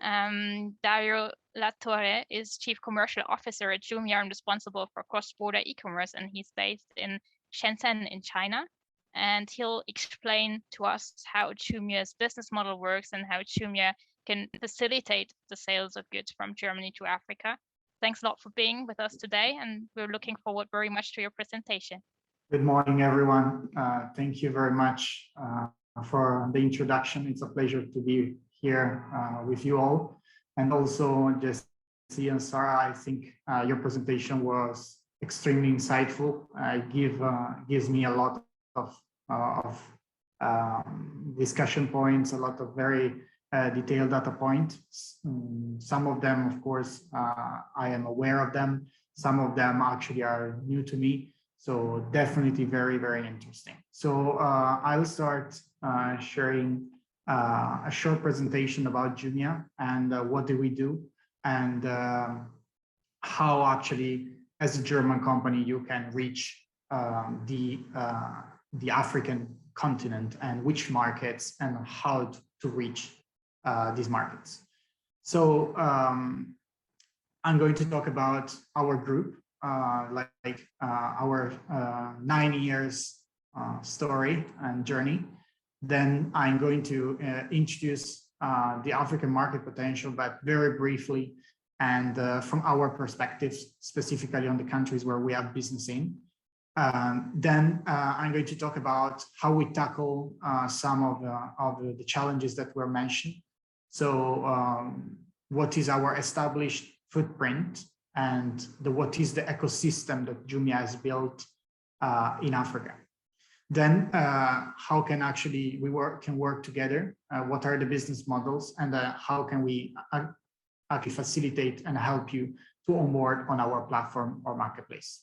Dario Latorre is Chief Commercial Officer at Jumia and responsible for cross-border e-commerce, and he's based in Shenzhen in China. And he'll explain to us how Jumia's business model works and how Jumia can facilitate the sales of goods from Germany to Africa. Thanks a lot for being with us today, and we're looking forward very much to your presentation. Good morning, everyone. Thank you very much for the introduction. It's a pleasure to be here with you all. And also, Jesse and Sara, I think your presentation was extremely insightful. Gives me a lot of discussion points, a lot of very detailed data points. Some of them, of course, I am aware of them. Some of them actually are new to me. So definitely very, very interesting. So I'll start sharing a short presentation about Jumia and what do we do, and how actually, as a German company, you can reach the African continent, and which markets and how to reach these markets. So I'm going to talk about our group, our 9 years story and journey. Then I'm going to introduce the African market potential, but very briefly, and from our perspectives, specifically on the countries where we have business in. Then I'm going to talk about how we tackle some of the challenges that were mentioned. So what is our established footprint, and what is the ecosystem that Jumia has built in Africa. Then how can actually we work together? What are the business models, and how can we actually facilitate and help you to onboard on our platform or marketplace?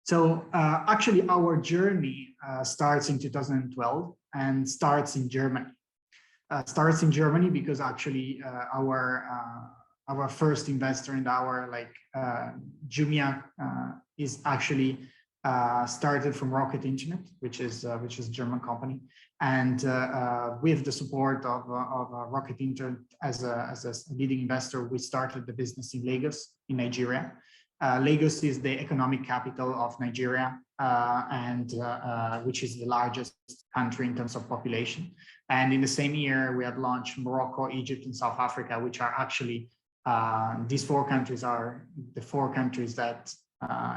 So actually, our journey starts in 2012 and starts in Germany. Starts in Germany because actually our first investor in our Jumia is actually started from Rocket Internet, which is a German company, and with the support of Rocket Internet as a leading investor, we started the business in Lagos, in Nigeria. Lagos is the economic capital of Nigeria, and which is the largest country in terms of population. And in the same year, we had launched Morocco, Egypt, and South Africa, which are actually these 4 countries are the 4 countries that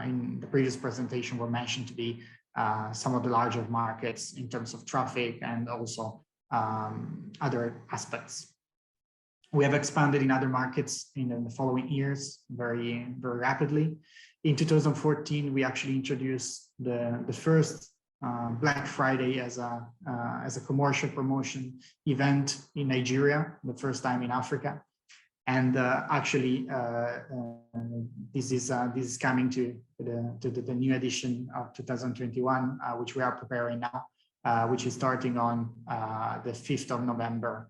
in the previous presentation were mentioned to be some of the larger markets in terms of traffic and also other aspects. We have expanded in other markets in the following years very, very rapidly. In 2014, we actually introduced the first Black Friday as a commercial promotion event in Nigeria, the first time in Africa. And actually, this is coming to the new edition of 2021, which we are preparing now, which is starting on the 5th of November,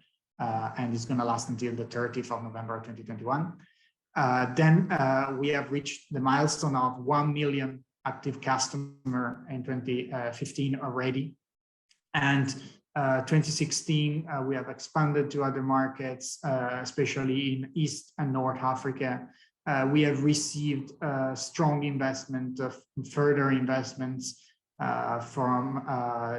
and it's going to last until the 30th of November 2021. Then we have reached the milestone of 1 million active customer in 2015 already, and 2016 we have expanded to other markets, especially in East and North Africa. We have received strong investment, further investments from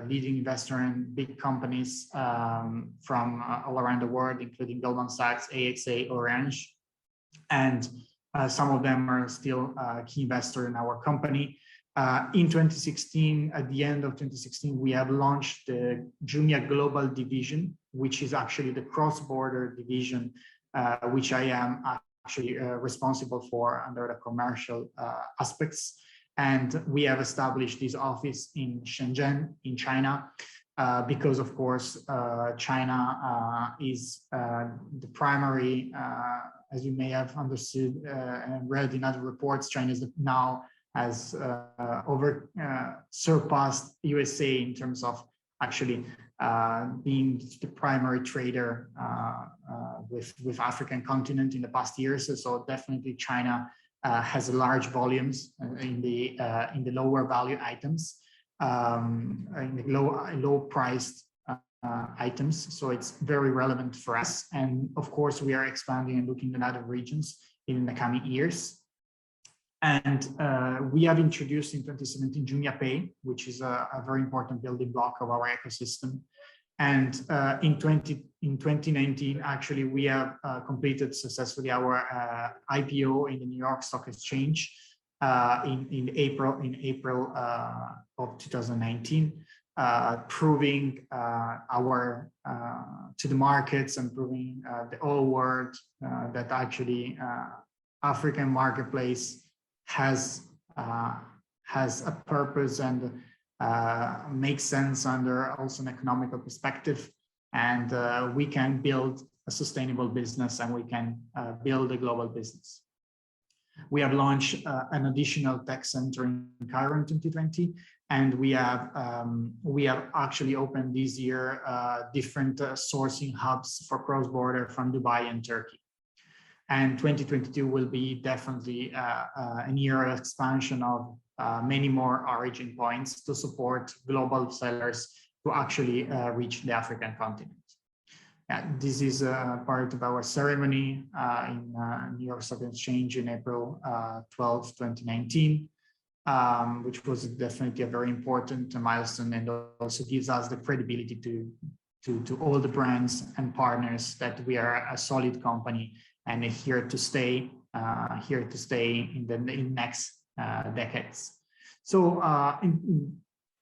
leading investor and big companies from all around the world, including Goldman Sachs, AXA, Orange, and some of them are still key investor in our company. In 2016, at the end of 2016, we have launched the Jumia Global Division, which is actually the cross-border division, which I am actually responsible for under the commercial aspects. And we have established this office in Shenzhen, in China, because of course, China is the primary, as you may have understood and read in other reports, China is now has surpassed USA in terms of actually being the primary trader with African continent in the past years. So definitely China has large volumes in the lower value items, in the low priced items. So it's very relevant for us. And of course, we are expanding and looking at other regions in the coming years. And we have introduced in 2017 Jumia Pay, which is a very important building block of our ecosystem. And in 2019, actually, we have completed successfully our IPO in the New York Stock Exchange in April of 2019, proving our to the markets and proving the whole world that actually African marketplace has a purpose and makes sense under also an economical perspective, and we can build a sustainable business and we can build a global business. We have launched an additional tech center in Cairo in 2020, and we have actually opened this year different sourcing hubs for cross-border from Dubai and Turkey. And 2022 will be definitely a year of expansion of many more origin points to support global sellers to actually reach the African continent. This is part of our ceremony in New York Stock Exchange in April 12, 2019, which was definitely a very important milestone and also gives us the credibility to all the brands and partners that we are a solid company and here to stay in the next decades. So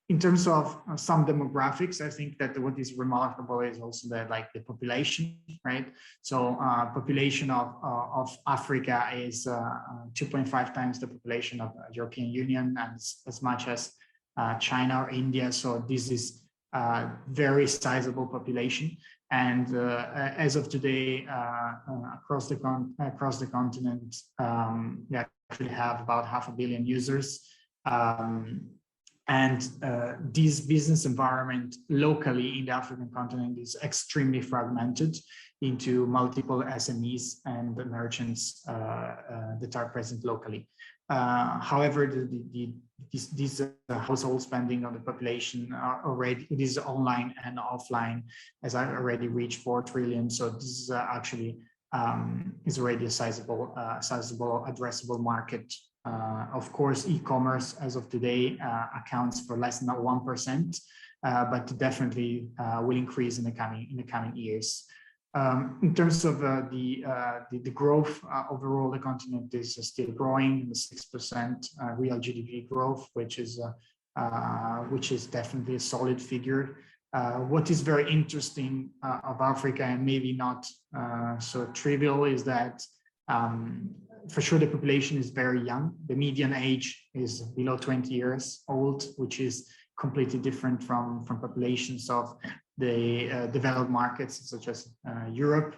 in terms of some demographics, I think that what is remarkable is also the population, right? So population of Africa is 2.5 times the population of the European Union and as much as China or India. So this is a very sizable population. And as of today, across the continent, we actually have about 500 million users. This business environment locally in the African continent is extremely fragmented into multiple SMEs and merchants that are present locally. However, these household spending on the population are already, this is online and offline, has already reached 4 trillion. So this is actually is already a sizable addressable market. Of course, e-commerce as of today accounts for less than 1%, but definitely will increase in the coming years. In terms of the growth, overall, the continent is still growing, the 6% real GDP growth, which is definitely a solid figure. What is very interesting of Africa, and maybe not so trivial, is that for sure the population is very young. The median age is below 20 years old, which is completely different from populations of the developed markets such as Europe.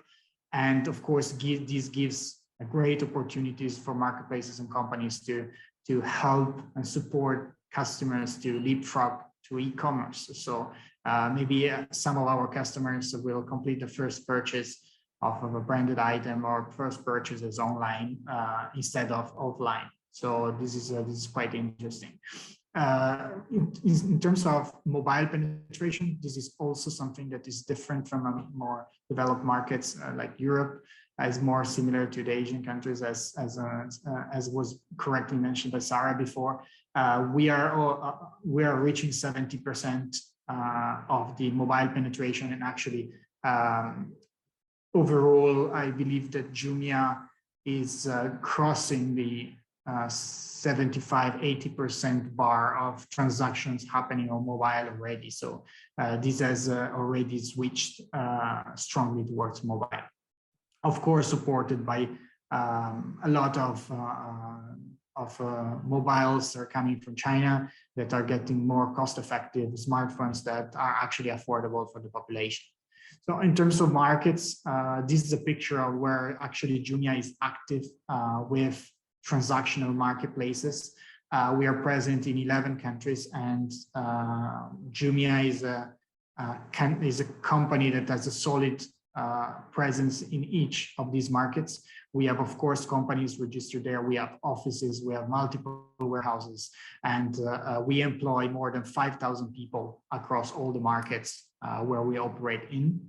And of course, this gives great opportunities for marketplaces and companies to help and support customers to leapfrog to e-commerce. So maybe some of our customers will complete the first purchase of a branded item or first purchases online instead of offline. So this is quite interesting. In terms of mobile penetration, this is also something that is different from more developed markets like Europe. Is more similar to the Asian countries, as was correctly mentioned by Sara before. We are reaching 70% of the mobile penetration, and actually overall, I believe that Jumia is crossing the 75–80% bar of transactions happening on mobile already. So this has already switched strongly towards mobile. Of course, supported by a lot of mobiles are coming from China that are getting more cost-effective smartphones that are actually affordable for the population. So in terms of markets, this is a picture of where actually Jumia is active with transactional marketplaces. We are present in 11 countries, and Jumia is a company that has a solid presence in each of these markets. We have, of course, companies registered there. We have offices, we have multiple warehouses, and we employ more than 5,000 people across all the markets where we operate in.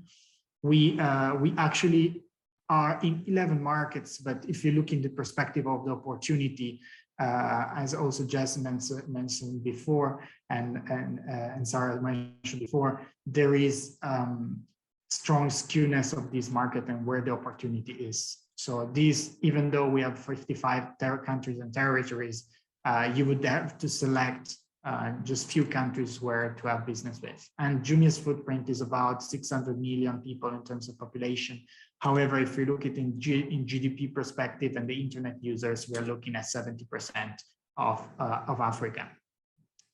We actually are in 11 markets, but if you look in the perspective of the opportunity, as also Jess mentioned before, and Sara mentioned before, there is strong skewness of this market and where the opportunity is. So these, even though we have 55 countries and territories, you would have to select just few countries where to have business with. And Jumia's footprint is about 600 million people in terms of population. However, if you look at it in GDP perspective and the internet users, we're looking at 70% of Africa.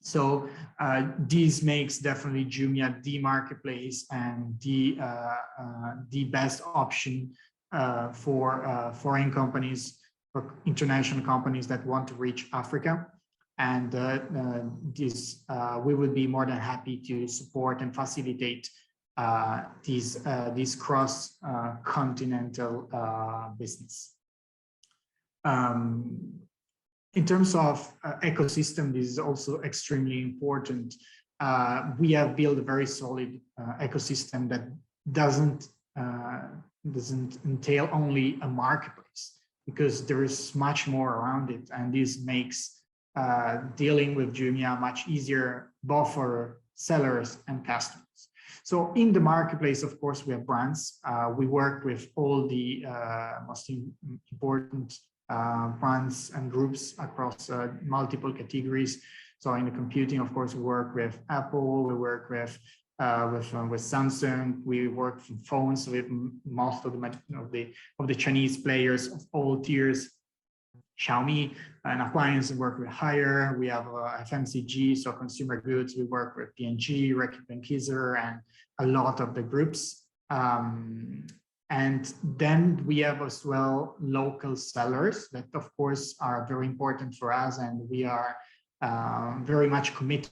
So this makes definitely Jumia the marketplace and the best option for foreign companies, for international companies that want to reach Africa. And we would be more than happy to support and facilitate this cross-continental business. In terms of ecosystem, this is also extremely important. We have built a very solid ecosystem that doesn't entail only a marketplace, because there is much more around it, and this makes dealing with Jumia much easier, both for sellers and customers. So in the marketplace, of course, we have brands. We work with all the most important brands and groups across multiple categories. So in the computing, of course, we work with Apple, we work with Samsung, we work from phones with most of the Chinese players of all tiers. Xiaomi, and appliance, we work with Haier. We have FMCG, so consumer goods. We work with P&G, Reckitt Benckiser, and a lot of the groups. And then we have as well local sellers that, of course, are very important for us, and we are very much committed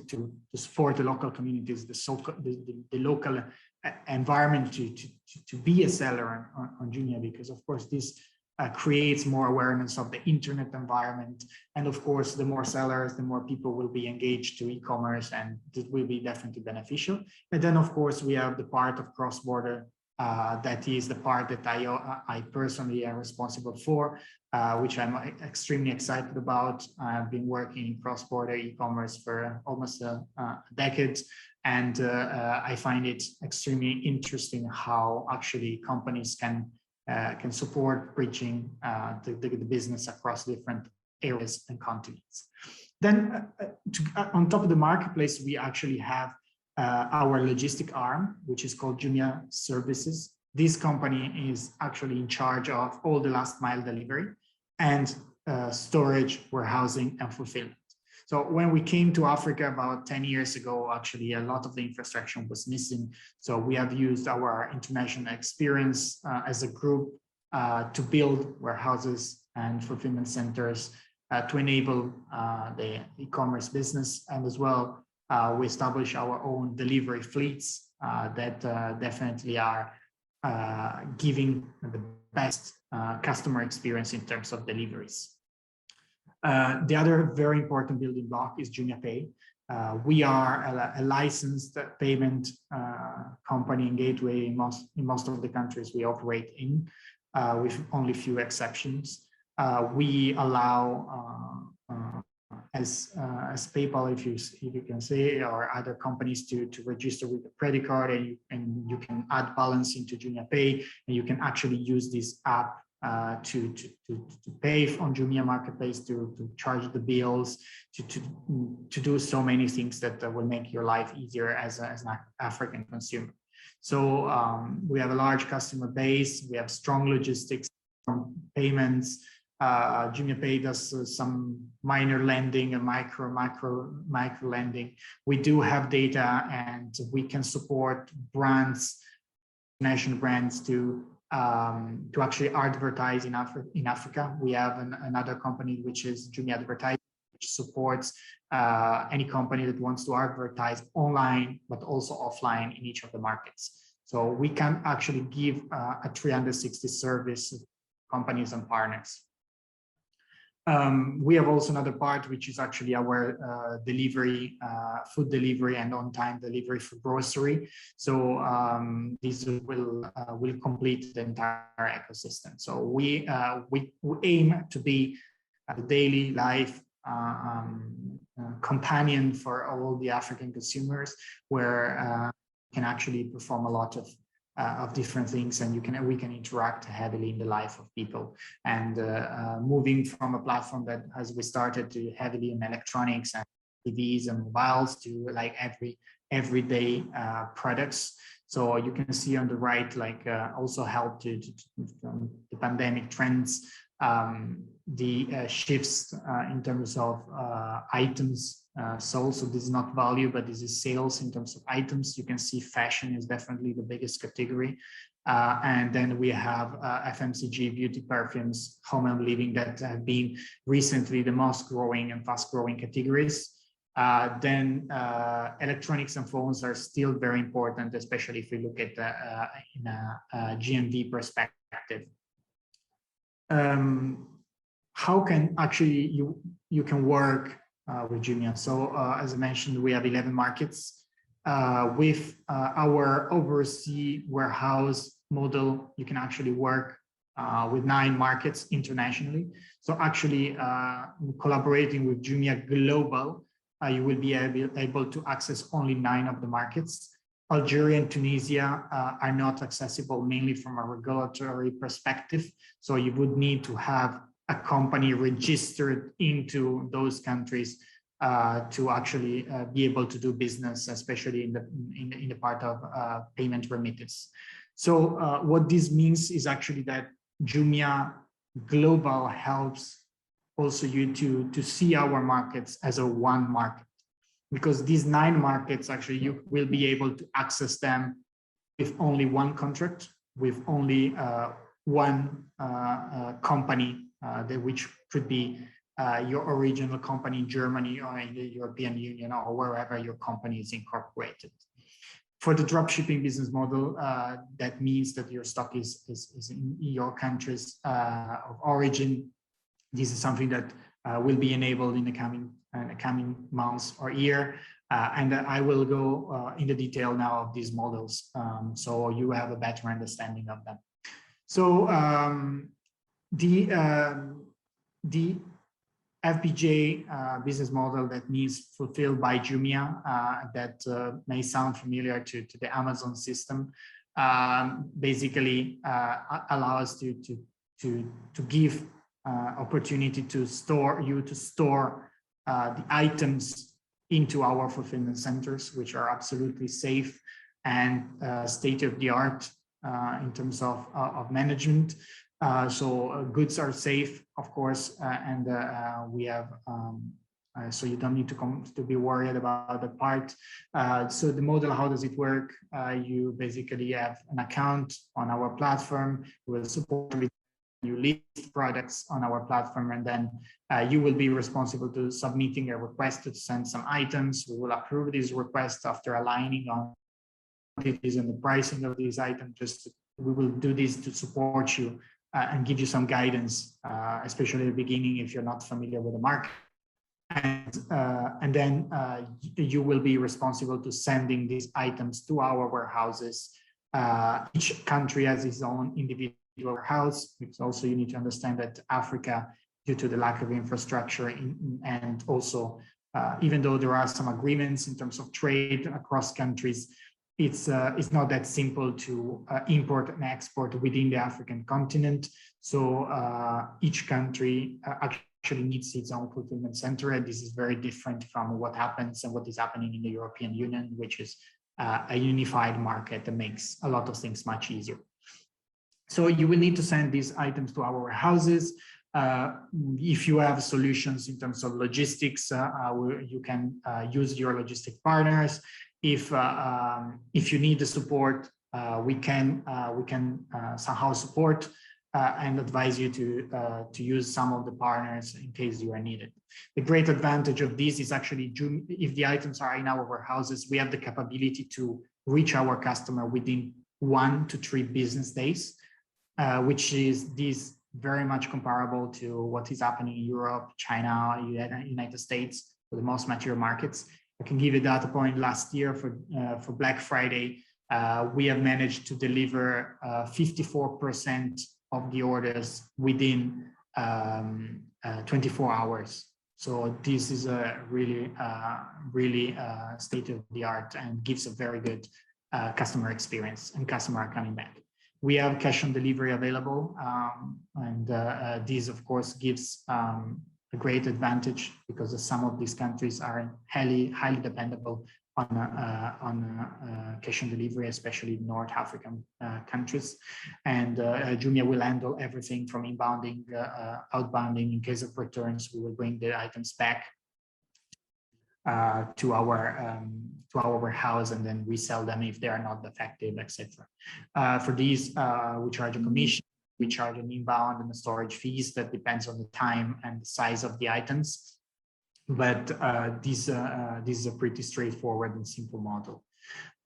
to support the local communities, the local environment to be a seller on Jumia, because of course this creates more awareness of the internet environment, and of course the more sellers, the more people will be engaged to e-commerce, and it will be definitely beneficial. And then of course we have the part of cross-border, that is the part that I personally am responsible for, which I'm extremely excited about. I've been working in cross-border e-commerce for almost a decade, and I find it extremely interesting how actually companies can support bridging the business across different areas and continents. Then on top of the marketplace, we actually have our logistic arm, which is called Jumia Services. This company is actually in charge of all the last mile delivery and storage, warehousing, and fulfillment. So when we came to Africa about 10 years ago, actually a lot of the infrastructure was missing. So we have used our international experience as a group to build warehouses and fulfillment centers to enable the e-commerce business. And as well, we establish our own delivery fleets that definitely are giving the best customer experience in terms of deliveries. The other very important building block is Jumia Pay. We are a licensed payment company and gateway in most of the countries we operate in, with only few exceptions. We allow, as PayPal, if you can say, or other companies to register with a credit card, and you can add balance into Jumia Pay, and you can actually use this app to pay on Jumia Marketplace, to charge the bills, to do so many things that will make your life easier as an African consumer. So we have a large customer base, we have strong logistics, payments. Jumia Pay does some minor lending and micro lending. We do have data, and we can support brands, national brands, to actually advertise in Africa. We have another company, which is Jumia Advertising, which supports any company that wants to advertise online, but also offline in each of the markets. So we can actually give a 360 service to companies and partners. We have also another part, which is actually our delivery, food delivery and on-time delivery for grocery. So this will complete the entire ecosystem. So we aim to be the daily life companion for all the African consumers, where can actually perform a lot of different things, and we can interact heavily in the life of people. And moving from a platform that, as we started, to heavily in electronics and TVs and mobiles, to like everyday products. So you can see on the right, like also helped to the pandemic trends, the shifts in terms of items sold. So this is not value, but this is sales in terms of items. You can see fashion is definitely the biggest category. And then we have FMCG, beauty, perfumes, home and living, that have been recently the most growing and fast growing categories. Then electronics and phones are still very important, especially if we look at in a GMV perspective. How can actually you can work with Jumia? So as I mentioned, we have 11 markets. With our overseas warehouse model, you can actually work with 9 markets internationally. So actually collaborating with Jumia Global, you will be able to access only 9 of the markets. Algeria and Tunisia are not accessible, mainly from a regulatory perspective. So you would need to have a company registered into those countries to actually be able to do business, especially in the part of payment remittance. So what this means is actually that Jumia Global helps also you to see our markets as a one market, because these 9 markets, actually you will be able to access them with only one contract, with only one company, which could be your original company in Germany or in the European Union or wherever your company is incorporated. For the dropshipping business model, that means that your stock is in your countries of origin. This is something that will be enabled in the coming months or year. And I will go in the detail now of these models, so you have a better understanding of them. So the FBJ business model, that means fulfilled by Jumia, that may sound familiar to the Amazon system, basically allows to give opportunity to store the items into our fulfillment centers, which are absolutely safe and state-of-the-art in terms of management. So goods are safe, of course, and we have, so you don't need to be worried about the part. So the model, how does it work? You basically have an account on our platform. We will support you list products on our platform, and then you will be responsible to submitting a request to send some items. We will approve these requests after aligning on quantities and the pricing of these items. We will do this to support you and give you some guidance, especially at the beginning if you're not familiar with the market. And then you will be responsible to sending these items to our warehouses. Each country has its own individual warehouse, because also you need to understand that Africa, due to the lack of infrastructure, and also even though there are some agreements in terms of trade across countries, it's not that simple to import and export within the African continent. So each country actually needs its own fulfillment center, and this is very different from what happens and what is happening in the European Union, which is a unified market that makes a lot of things much easier. So you will need to send these items to our warehouses. If you have solutions in terms of logistics, you can use your logistic partners. If you need the support, we can somehow support and advise you to use some of the partners in case you are needed. The great advantage of this is actually, if the items are in our warehouses, we have the capability to reach our customer within 1 to 3 business days, which is very much comparable to what is happening in Europe, China, United States, for the most mature markets. I can give you a data point. Last year for Black Friday, we have managed to deliver 54% of the orders within 24 hours. So this is a really state-of-the-art and gives a very good customer experience, and customer are coming back. We have cash on delivery available, and this, of course, gives a great advantage, because some of these countries are highly dependable on cash on delivery, especially North African countries. And Jumia will handle everything from inbounding, outbounding. In case of returns, we will bring the items back to our warehouse, and then resell them if they are not defective, etc. For these, we charge a commission. We charge an inbound and the storage fees that depends on the time and the size of the items. But this is a pretty straightforward and simple model.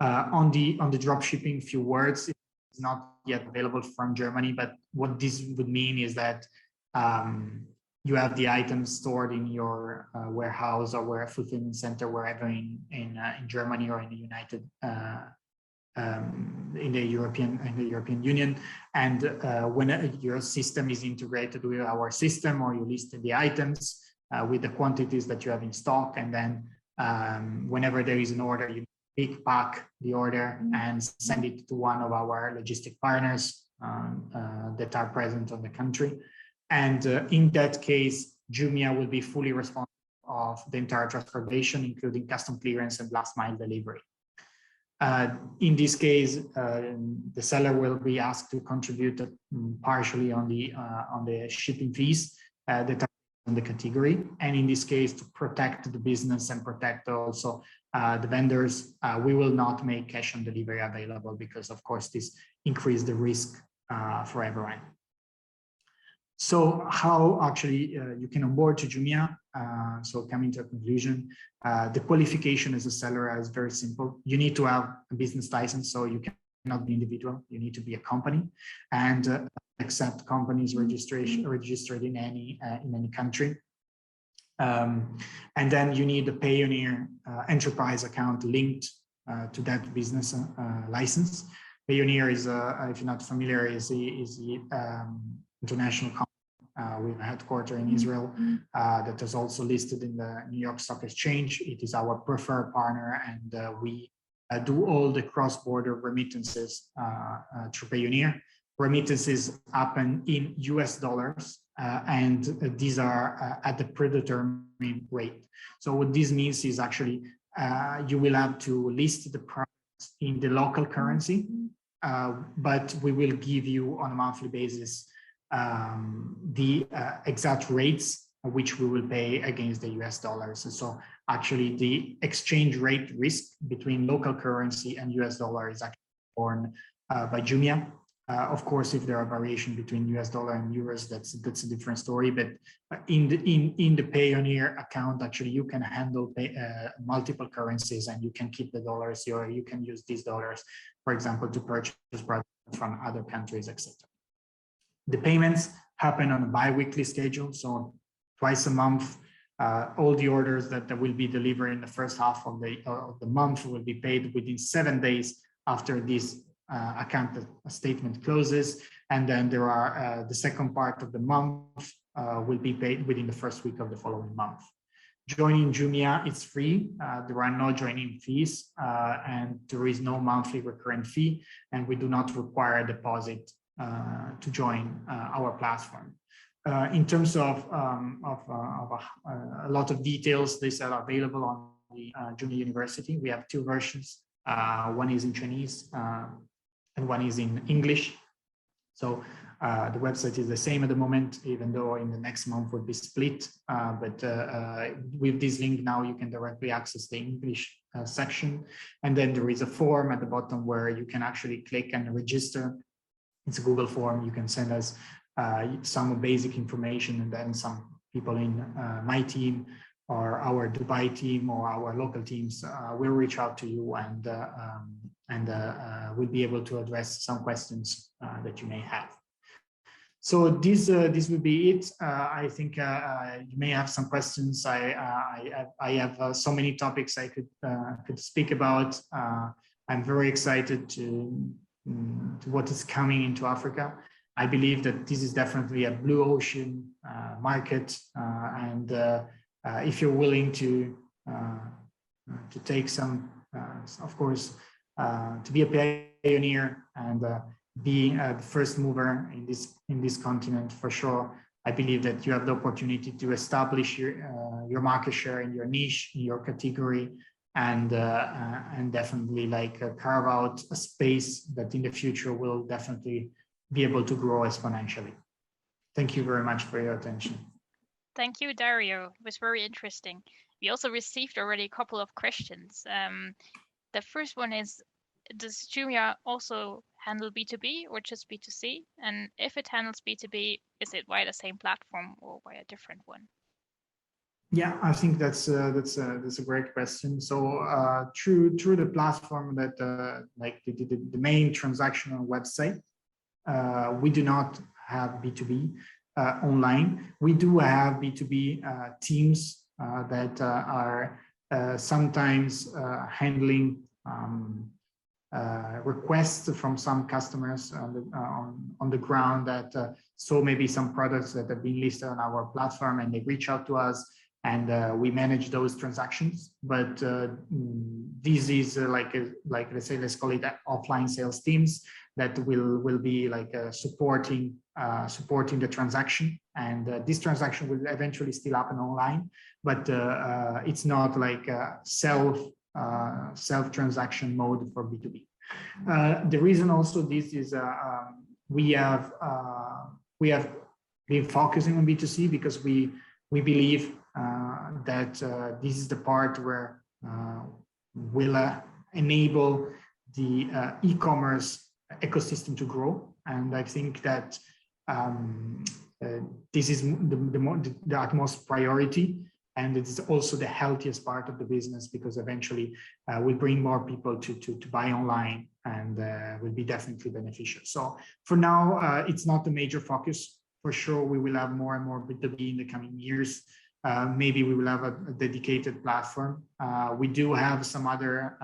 On the drop shipping, few words. It's not yet available from Germany, but what this would mean is that you have the items stored in your warehouse or fulfillment center, wherever in Germany or in the in the European Union, and when your system is integrated with our system, or you list the items with the quantities that you have in stock, and then whenever there is an order, you pick back the order and send it to one of our logistic partners that are present on the country. And in that case, Jumia will be fully responsible of the entire transportation, including custom clearance and last mile delivery. In this case, the seller will be asked to contribute partially on the shipping fees that are in the category. And in this case, to protect the business and protect also the vendors, we will not make cash on delivery available, because of course this increases the risk for everyone. So how actually you can onboard to Jumia? So coming to a conclusion, the qualification as a seller is very simple. You need to have a business license, so you cannot be individual. You need to be a company and accept companies registered in any country. And then you need a Payoneer enterprise account linked to that business license. Payoneer is, if you're not familiar, is the international company with a headquarters in Israel that is also listed in the New York Stock Exchange. It is our preferred partner, and we do all the cross-border remittances through Payoneer. Remittances happen in US dollars, and these are at the predetermined rate. So what this means is actually you will have to list the products in the local currency, but we will give you on a monthly basis the exact rates which we will pay against the US dollars. So actually the exchange rate risk between local currency and US dollar is actually borne by Jumia. Of course, if there are variations between US dollar and euros, that's a different story. But in the Payoneer account, actually, you can handle multiple currencies, and you can keep the dollars, or you can use these dollars, for example, to purchase products from other countries, etc. The payments happen on a bi-weekly schedule, so twice a month. All the orders that will be delivered in the first half of the month will be paid within 7 days after this account statement closes, and then there are the second part of the month will be paid within the first week of the following month. Joining Jumia, it's free. There are no joining fees, and there is no monthly recurrent fee, and we do not require a deposit to join our platform. In terms of a lot of details, these are available on the Jumia University. We have two versions. One is in Chinese and one is in English. So the website is the same at the moment, even though in the next month will be split. But with this link now, you can directly access the English section. And then there is a form at the bottom where you can actually click and register. It's a Google form. You can send us some basic information, and then some people in my team or our Dubai team or our local teams will reach out to you and we'll be able to address some questions that you may have. So this will be it. I think you may have some questions. I have so many topics I could speak about. I'm very excited to what is coming into Africa. I believe that this is definitely a blue ocean market, and if you're willing to take some, of course, to be a pioneer and being the first mover in this continent, for sure, I believe that you have the opportunity to establish your market share in your niche, in your category, and definitely carve out a space that in the future will definitely be able to grow exponentially. Thank you very much for your attention. Thank you, Dario. It was very interesting. We also received already a couple of questions. The first one is, does Jumia also handle B2B or just B2C? And if it handles B2B, is it via the same platform or via a different one? Yeah, I think that's a great question. So through the platform that the main transactional website, we do not have B2B online. We do have B2B teams that are sometimes handling requests from some customers on the ground that saw maybe some products that have been listed on our platform, and they reach out to us, and we manage those transactions. But this is let's call it offline sales teams that will be supporting the transaction, and this transaction will eventually still happen online, but it's not like a self transaction mode for B2B. The reason also this is we have been focusing on B2C because we believe that this is the part where will enable the e-commerce ecosystem to grow. And I think that this is the utmost priority, and it is also the healthiest part of the business, because eventually we bring more people to buy online, and will be definitely beneficial. So for now, it's not a major focus. For sure, we will have more and more B2B in the coming years. Maybe we will have a dedicated platform. We do have some other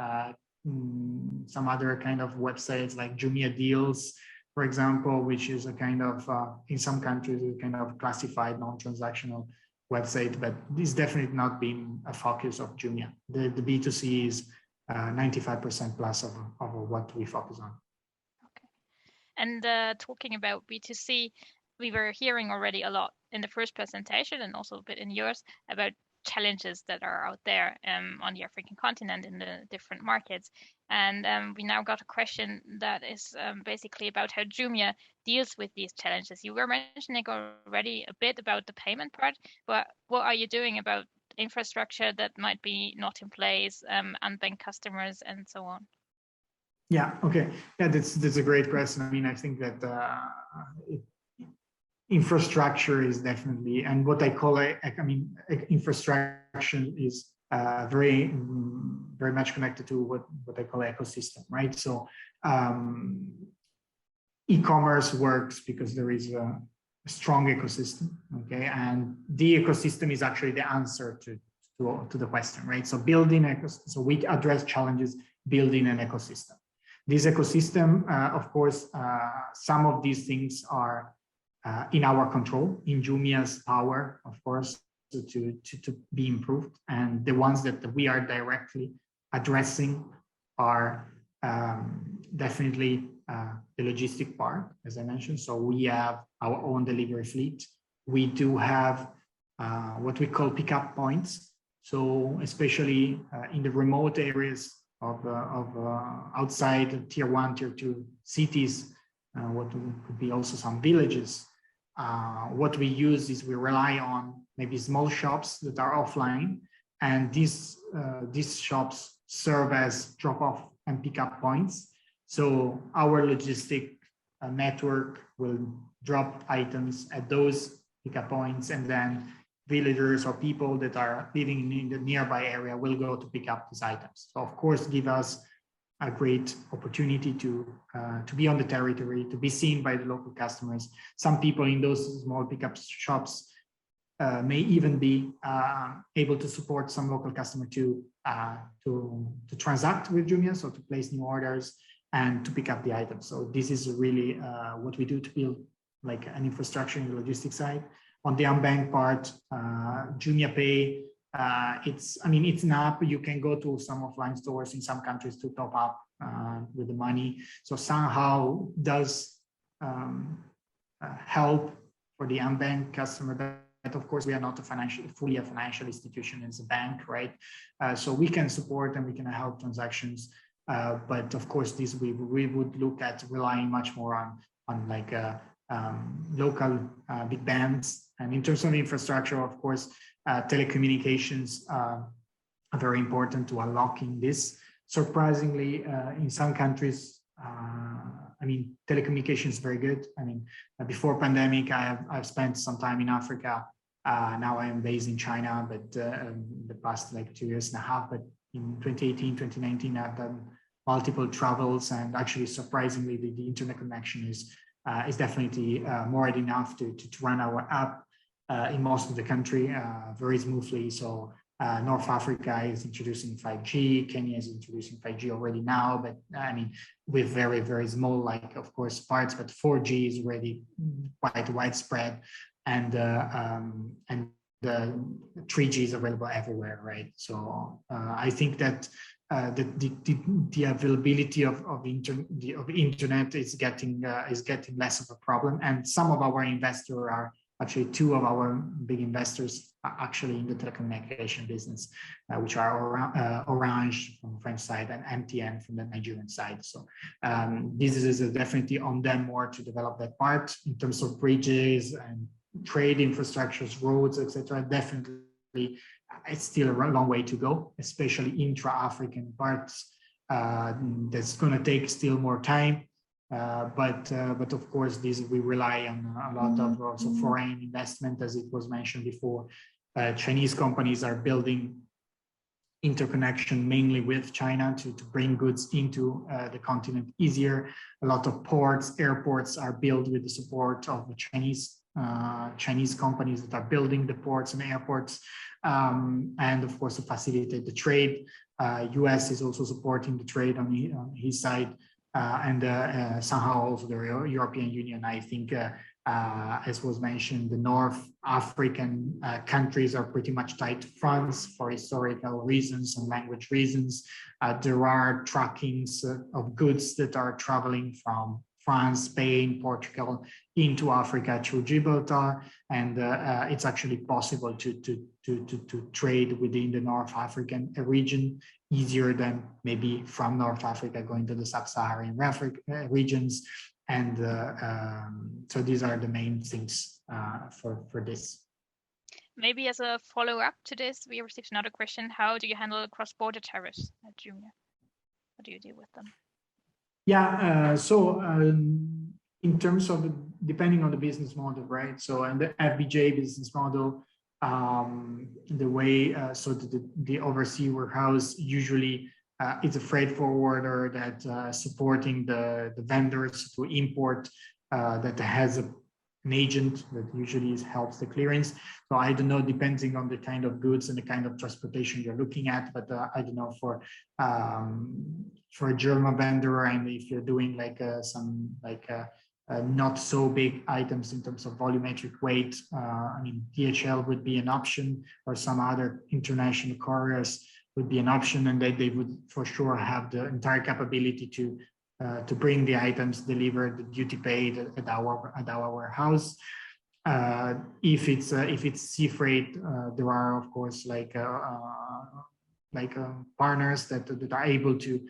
kind of websites like Jumia Deals, for example, which is a kind of, in some countries, a kind of classified non-transactional website, but this definitely not been a focus of Jumia. The B2C is 95% plus of what we focus on. Okay. And talking about B2C, we were hearing already a lot in the first presentation and also a bit in yours about challenges that are out there on the African continent in the different markets. And we now got a question that is basically about how Jumia deals with these challenges. You were mentioning already a bit about the payment part, but what are you doing about infrastructure that might be not in place, unbanked customers, and so on? Yeah, okay. Yeah, that's a great question. I mean, I think that infrastructure is definitely, and what I call infrastructure is very much connected to what I call ecosystem, right? So e-commerce works because there is a strong ecosystem, okay, and the ecosystem is actually the answer to the question, right? So building so we address challenges building an ecosystem. This ecosystem, of course, some of these things are in our control, in Jumia's power, of course, to be improved. And the ones that we are directly addressing are definitely the logistic part, as I mentioned. So we have our own delivery fleet. We do have what we call pickup points. So especially in the remote areas of outside tier 1, tier 2 cities, what could be also some villages. What we use is we rely on maybe small shops that are offline, and these shops serve as drop-off and pick-up points. So our logistic network will drop items at those pick-up points, and then villagers or people that are living in the nearby area will go to pick up these items. So of course, give us a great opportunity to be on the territory, to be seen by the local customers. Some people in those small pickup shops may even be able to support some local customer to transact with Jumia, so to place new orders and to pick up the items. So this is really what we do to build like an infrastructure in the logistics side. On the unbanked part, Jumia Pay, it's an app. You can go to some offline stores in some countries to top up with the money. So somehow does help for the unbanked customer. But of course, we are not fully a financial institution as a bank, right? So we can support and we can help transactions. But of course, this we would look at relying much more on like local big bands. And in terms of infrastructure, of course, telecommunications are very important to unlocking this. Surprisingly, in some countries, telecommunications is very good. Before pandemic, I've spent some time in Africa. Now I am based in China, but the past like 2.5 years. But in 2018, 2019, I've done multiple travels, and actually, surprisingly, the internet connection is definitely more than enough to run our app in most of the country very smoothly. So North Africa is introducing 5G, Kenya is introducing 5G already now, but with very, very small, like of course parts, but 4G is already quite widespread, and 3G is available everywhere, right? So I think that the availability of internet is getting less of a problem, and some of our investors are actually, 2 of our big investors are actually in the telecommunication business, which are Orange from the French side and MTN from the Nigerian side. So this is definitely on them more to develop that part in terms of bridges and trade infrastructures, roads, etc. Definitely, it's still a long way to go, especially intra-African parts. That's going to take still more time. But of course, we rely on a lot of also foreign investment, as it was mentioned before. Chinese companies are building interconnection mainly with China to bring goods into the continent easier. A lot of ports, airports are built with the support of the Chinese companies that are building the ports and airports, and of course to facilitate the trade. US is also supporting the trade on his side, and somehow also the European Union. I think, as was mentioned, the North African countries are pretty much tied to France for historical reasons and language reasons. There are trackings of goods that are traveling from France, Spain, Portugal into Africa through Gibraltar, and it's actually possible to trade within the North African region easier than maybe from North Africa going to the Sub-Saharan regions. And so these are the main things for this. Maybe as a follow-up to this, we received another question. How do you handle cross-border tariffs at Jumia? How do you deal with them? Yeah, so in terms of depending on the business model, right? So in the FBJ business model, the way, so the overseas warehouse usually it's a freight forwarder that supporting the vendors to import, that has an agent that usually helps the clearance. So I don't know, depending on the kind of goods and the kind of transportation you're looking at, but I don't know, for a German vendor, and if you're doing like some like not so big items in terms of volumetric weight, I mean, DHL would be an option, or some other international couriers would be an option, and they would for sure have the entire capability to bring the items delivered, the duty paid at our warehouse. If it's sea freight, there are of course like partners that are able to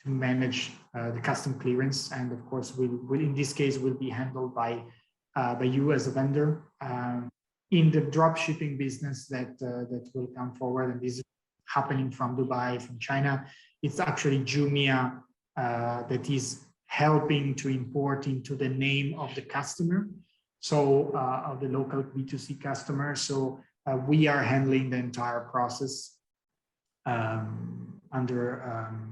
manage the custom clearance, and of course will in this case will be handled by you as a vendor. In the drop shipping business that will come forward, and this is happening from Dubai, from China, it's actually Jumia that is helping to import into the name of the customer, so of the local B2C customer. So we are handling the entire process under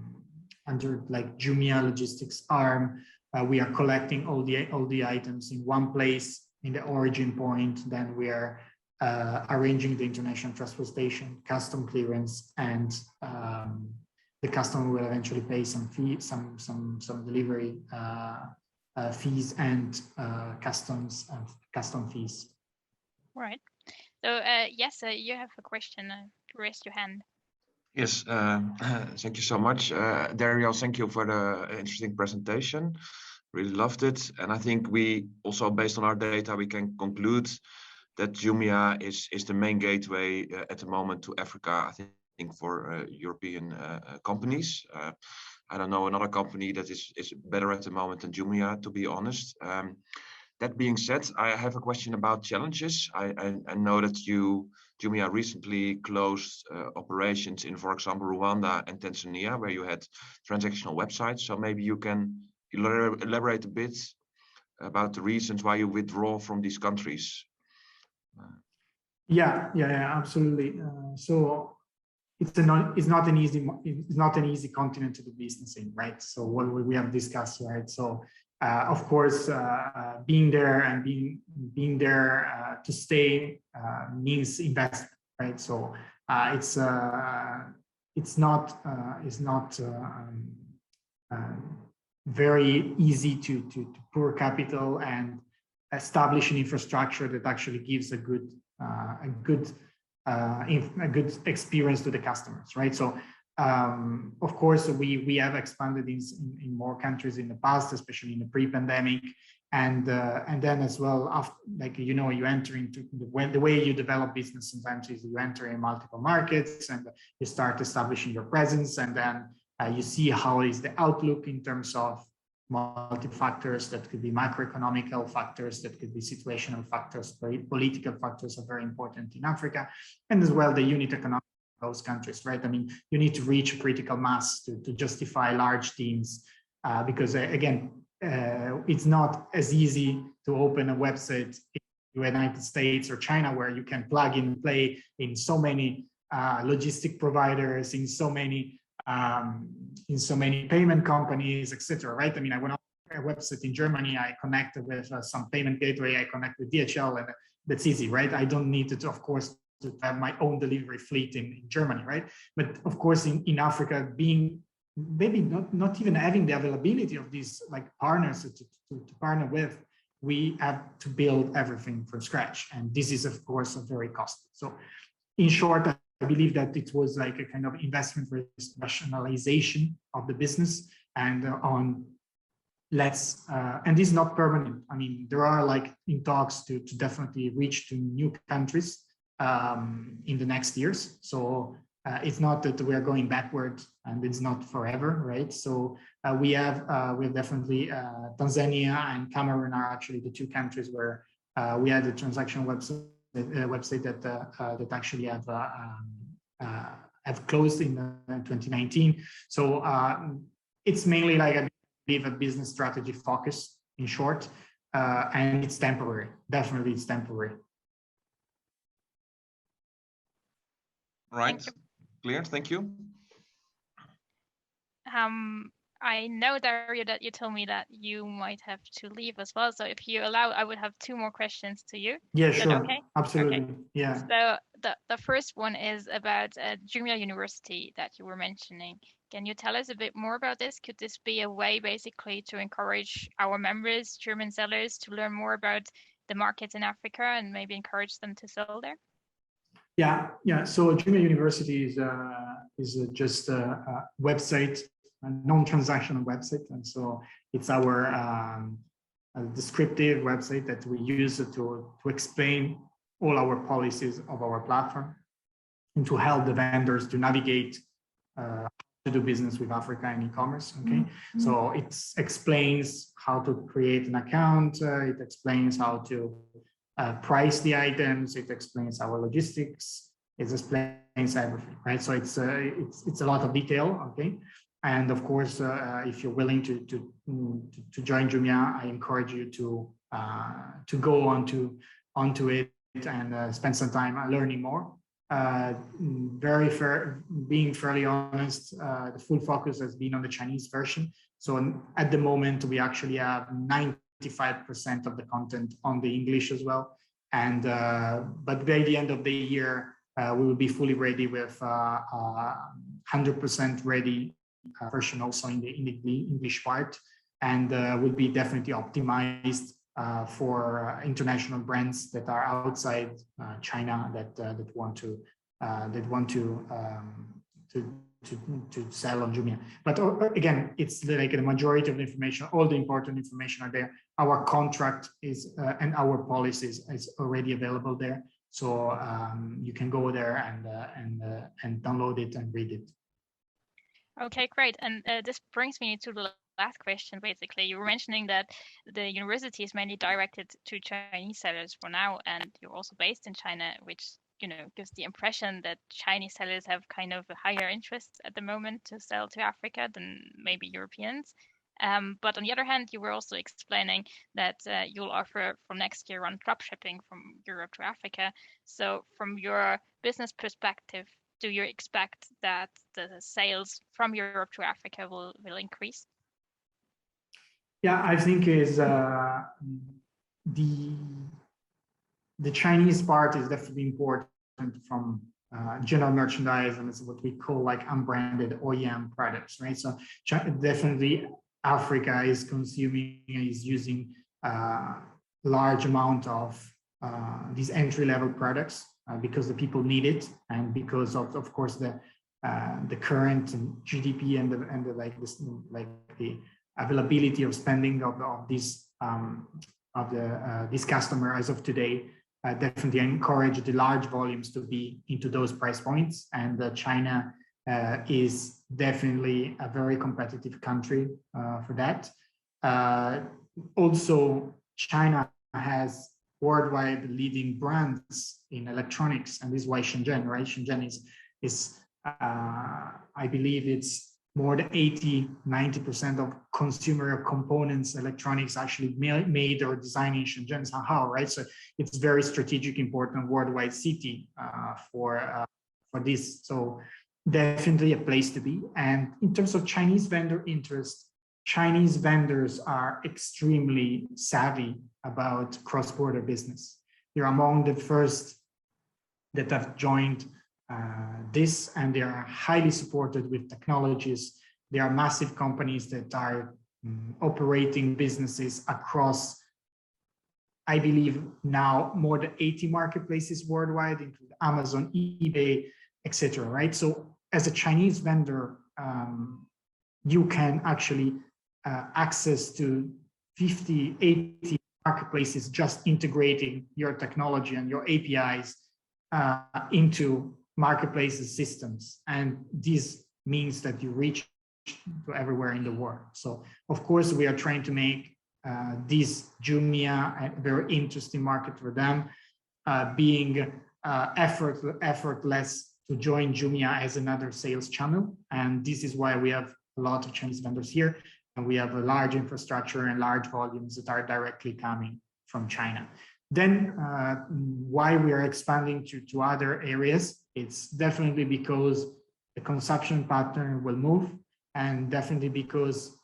like Jumia logistics arm. We are collecting all the items in one place in the origin point. Then we are arranging the international transportation, custom clearance, and the customer will eventually pay some fee, some delivery fees and custom fees. Right. So yes, you have a question. Raise your hand. Yes, thank you so much, Dario. Thank you for the interesting presentation. Really loved it, and I think we also, based on our data, we can conclude that Jumia is the main gateway at the moment to Africa. I think for European companies. I don't know another company that is better at the moment than Jumia, to be honest. That being said, I have a question about challenges. I know that Jumia recently closed operations in, for example, Rwanda and Tanzania, where you had transactional websites. So maybe you can elaborate a bit about the reasons why you withdraw from these countries. Yeah, absolutely. So it's not an easy continent to do business in, right? So what we have discussed, right? So of course, being there and being there to stay means investment, right? So it's not very easy to pour capital and establish an infrastructure that actually gives a good experience to the customers, right? So of course we have expanded in more countries in the past, especially in the pre-pandemic, and then as well, after, like, you know, you enter into the way you develop business sometimes is you enter in multiple markets and you start establishing your presence, and then you see how is the outlook in terms of multi-factors. That could be macroeconomical factors, that could be situational factors, political factors are very important in Africa, and as well the unit economics of those countries, right? I mean, you need to reach critical mass to justify large teams because again, it's not as easy to open a website in the United States or China, where you can plug in and play in so many logistic providers, in so many payment companies, etc. Right? I mean, I went on a website in Germany, I connected with some payment gateway, I connect with DHL, and that's easy, right? I don't need to, of course, to have my own delivery fleet in Germany, right? But of course, in Africa, being maybe not even having the availability of these like partners to partner with, we have to build everything from scratch, and this is of course a very costly. So, in short, I believe that it was like a kind of investment for rationalization of the business, and on let's and this is not permanent. I mean, there are like in talks to definitely reach to new countries in the next years. So it's not that we are going backward, and it's not forever, right? So we have definitely Tanzania and Cameroon are actually the two countries where we had the transaction website that actually have closed in 2019. So it's mainly like I believe a business strategy focus, in short, and it's temporary. Definitely, it's temporary. Right. Clear. Thank you. I know, Dario, that you told me that you might have to leave as well. So if you allow, I would have two more questions to you. Yeah, Is that sure. okay? Absolutely. Okay. Yeah. So the first one is about Jumia University that you were mentioning. Can you tell us a bit more about this? Could this be a way basically to encourage our members, German sellers, to learn more about the markets in Africa and maybe encourage them to sell there? Yeah. So Jumia University is just a website, a non-transactional website, and so it's our descriptive website that we use to explain all our policies of our platform and to help the vendors to navigate to do business with Africa and e-commerce. Okay, so it explains how to create an account. It explains how to price the items. It explains our logistics. It explains everything, right? So it's a lot of detail. Okay, and of course, if you're willing to join Jumia, I encourage you to go onto it and spend some time learning more. Being fairly honest, the full focus has been on the Chinese version. So at the moment, we actually have 95% of the content on the English as well. And but by the end of the year, we will be fully ready with 100% ready version also in the English part, and will be definitely optimized for international brands that are outside China that want to sell on Jumia. But again, it's like the majority of the information, all the important information are there. Our contract is and our policies is already available there, so you can go there and download it and read it. Okay, great. And this brings me to the last question. Basically, you were mentioning that the university is mainly directed to Chinese sellers for now, and you're also based in China, which gives the impression that Chinese sellers have kind of a higher interest at the moment to sell to Africa than maybe Europeans. But on the other hand, you were also explaining that you'll offer from next year on dropshipping from Europe to Africa. So from your business perspective, do you expect that the sales from Europe to Africa will increase? Yeah, I think is the Chinese part is definitely important from general merchandise, and it's what we call like unbranded OEM products, right? So definitely Africa is using large amount of these entry-level products because the people need it, and because of course the current GDP and the availability of spending of this customer as of today. Definitely encourage the large volumes to be into those price points, and China is definitely a very competitive country for that. Also, China has worldwide leading brands in electronics, and this is why Shenzhen, right? Shenzhen is I believe it's more than 80–90% of consumer components, electronics actually made or designed in Shenzhen, somehow, right? So it's very strategic, important worldwide city for this. So definitely a place to be. And in terms of Chinese vendor interest, Chinese vendors are extremely savvy about cross-border business. They're among the first that have joined this, and they are highly supported with technologies. There are massive companies that are operating businesses across, I believe now, more than 80 marketplaces worldwide, including Amazon, eBay, etc. Right? So as a Chinese vendor, you can actually access to 50, 80 marketplaces just integrating your technology and your APIs into marketplaces systems. And this means that you reach to everywhere in the world. So of course, we are trying to make this Jumia a very interesting market for them, being effortless to join Jumia as another sales channel. And this is why we have a lot of Chinese vendors here. And we have a large infrastructure and large volumes that are directly coming from China. Then why we are expanding to other areas, it's definitely because the consumption pattern will move, and definitely because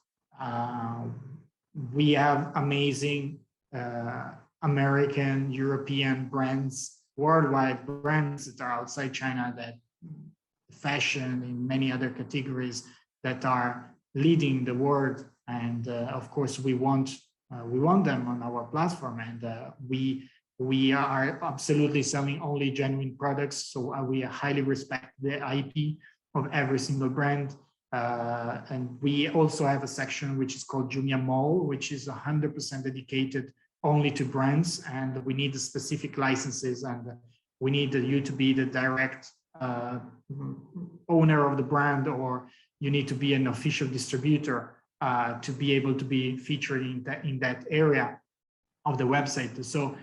we have amazing American, European brands, worldwide brands that are outside China, that fashion in many other categories that are leading the world. And of course, we want them on our platform, and we are absolutely selling only genuine products. So we highly respect the IP of every single brand. And we also have a section which is called Jumia Mall, which is 100% dedicated only to brands. And we need the specific licenses, and we need you to be the direct owner of the brand, or you need to be an official distributor to be able to be featured in that area of the website. So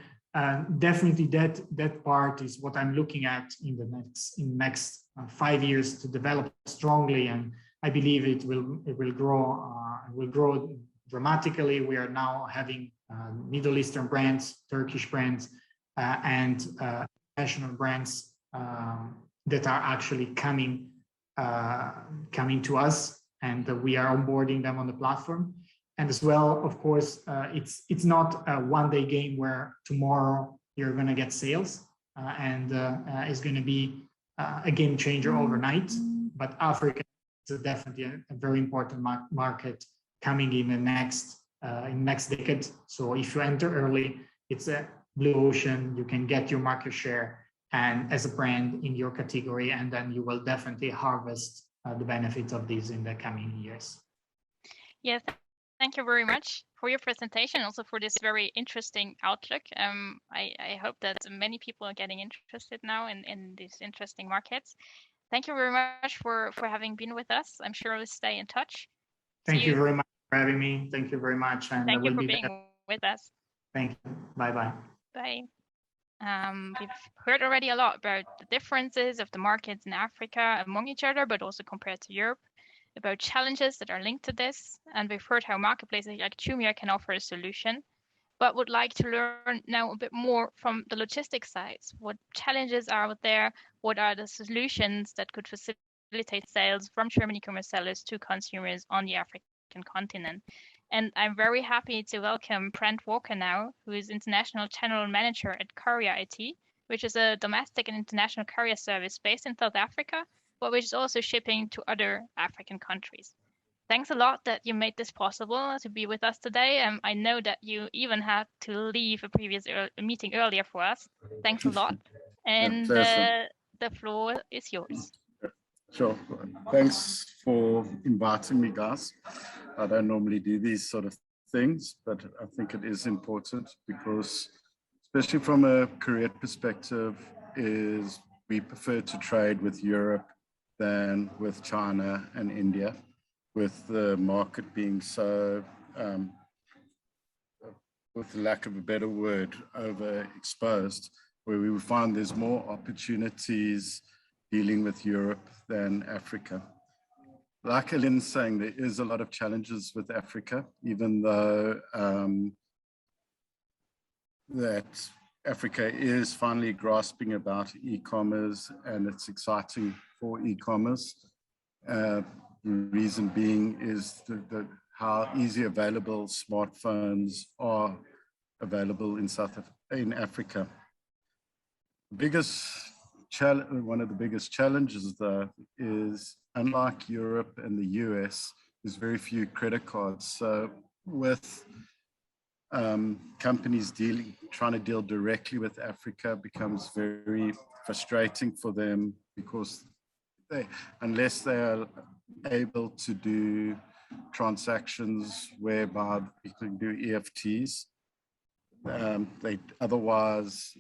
definitely that part is what I'm looking at in the next 5 years to develop strongly, and I believe it will grow dramatically. We are now having Middle Eastern brands, Turkish brands, and national brands that are actually coming to us, and we are onboarding them on the platform. And as well, of course, it's not a one-day game where tomorrow you're going to get sales and it's going to be a game changer overnight. But Africa is definitely a very important market coming in the next decade. So if you enter early, it's a blue ocean. You can get your market share and as a brand in your category, and then you will definitely harvest the benefits of these in the coming years. Yes, thank you very much for your presentation, also for this very interesting outlook. I hope that many people are getting interested now in these interesting markets. Thank you very much for having been with us. I'm sure we'll stay in touch. Thank you very much for having me. Thank you very much. And thank you for being with us. Thank you. Bye-bye. Bye. We've heard already a lot about the differences of the markets in Africa among each other, but also compared to Europe, about challenges that are linked to this. And we've heard how marketplaces like Jumia can offer a solution, but would like to learn now a bit more from the logistics sides. What challenges are out there? What are the solutions that could facilitate sales from German e-commerce sellers to consumers on the African continent? And I'm very happy to welcome Brent Walker now, who is International General Manager at Courier IT, which is a domestic and international courier service based in South Africa, but which is also shipping to other African countries. Thanks a lot that you made this possible to be with us today. I know that you even had to leave a previous meeting earlier for us. Thanks a lot. And the floor is yours. Sure. Thanks for inviting me, guys. I don't normally do these sort of things, but I think it is important because, especially from a career perspective, is we prefer to trade with Europe than with China and India, with the market being so, with lack of a better word, overexposed, where we find there's more opportunities dealing with Europe than Africa. like Alin's saying, there is a lot of challenges with Africa, even though that Africa is finally grasping about e-commerce, and it's exciting for e-commerce. The reason being is how easy available smartphones are available in Africa. One of the biggest challenges, though, is unlike Europe and the US, there's very few credit cards. So with companies trying to deal directly with Africa becomes very frustrating for them, because unless they are able to do transactions whereby you can do EFTs, otherwise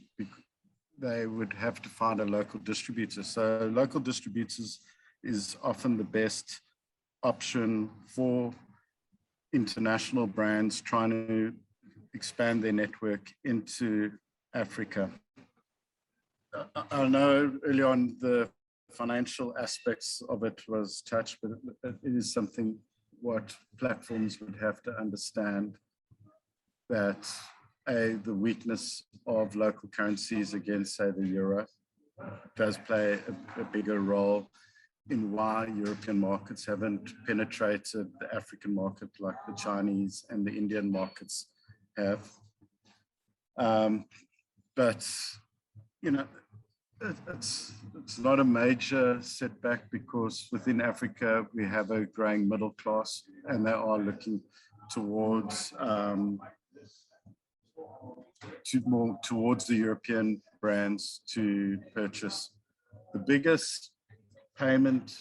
they would have to find a local distributor. So local distributors is often the best option for international brands trying to expand their network into Africa. I know early on the financial aspects of it was touched, but it is something what platforms would have to understand, that the weakness of local currencies against, say, the euro does play a bigger role in why European markets haven't penetrated the African market like the Chinese and the Indian markets have. But, you know, it's not a major setback, because within Africa we have a growing middle class, and they are looking towards towards the European brands to purchase. The biggest payment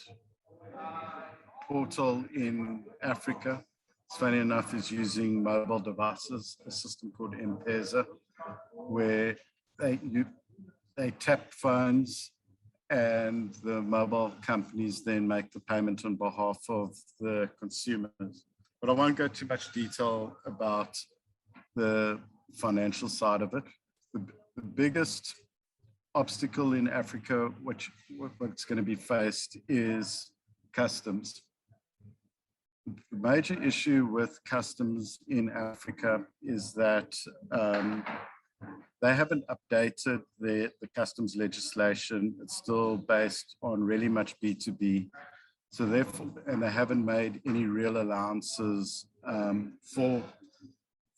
portal in Africa, it's funny enough, is using mobile devices, a system called M-Pesa, where they tap phones and the mobile companies then make the payment on behalf of the consumers. But I won't go too much detail about the financial side of it. The biggest obstacle in Africa, what's going to be faced, is customs. The major issue with customs in Africa is that they haven't updated the customs legislation. It's still based on really much B2B. So therefore, and they haven't made any real allowances for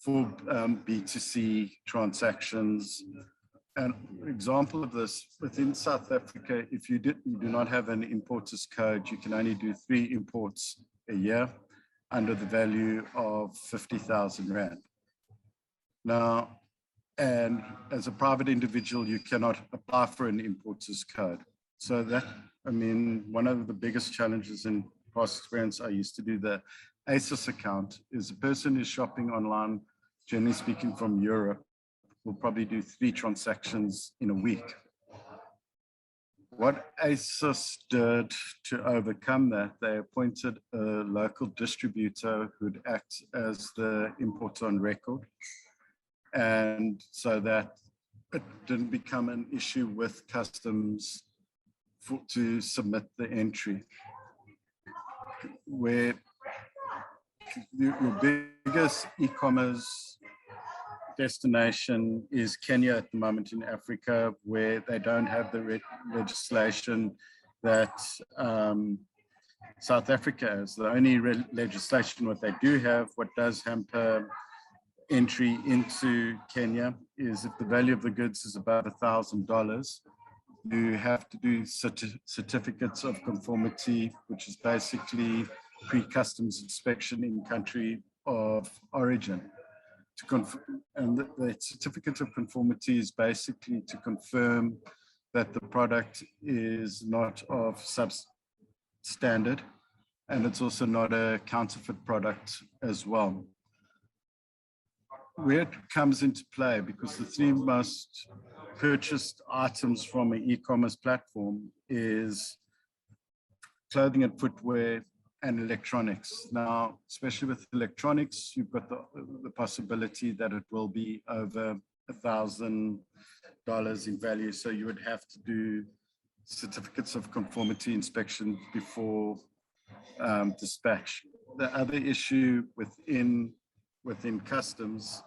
B2C transactions. An example of this, within South Africa, if you do not have an importer's code, you can only do 3 imports a year under the value of 50,000 Rand. Now, and as a private individual, you cannot apply for an importer's code. So that, I mean, one of the biggest challenges in past experience, I used to do the ASOS account, is a person who's shopping online, generally speaking from Europe, will probably do 3 transactions in a week. What ASOS did to overcome that, they appointed a local distributor who'd act as the importer on record. And so that it didn't become an issue with customs to submit the entry. Where your biggest e-commerce destination is Kenya at the moment in Africa, where they don't have the legislation that South Africa has. The only legislation what they do have, what does hamper entry into Kenya, is if the value of the goods is above $1,000, you have to do certificates of conformity, which is basically pre-customs inspection in country of origin. And the certificate of conformity is basically to confirm that the product is not of substandard, and it's also not a counterfeit product as well. Where it comes into play, because the 3 most purchased items from an e-commerce platform is clothing and footwear and electronics. Now, especially with electronics, you've got the possibility that it will be over $1,000 in value. So you would have to do certificates of conformity inspection before dispatch. The other issue within customs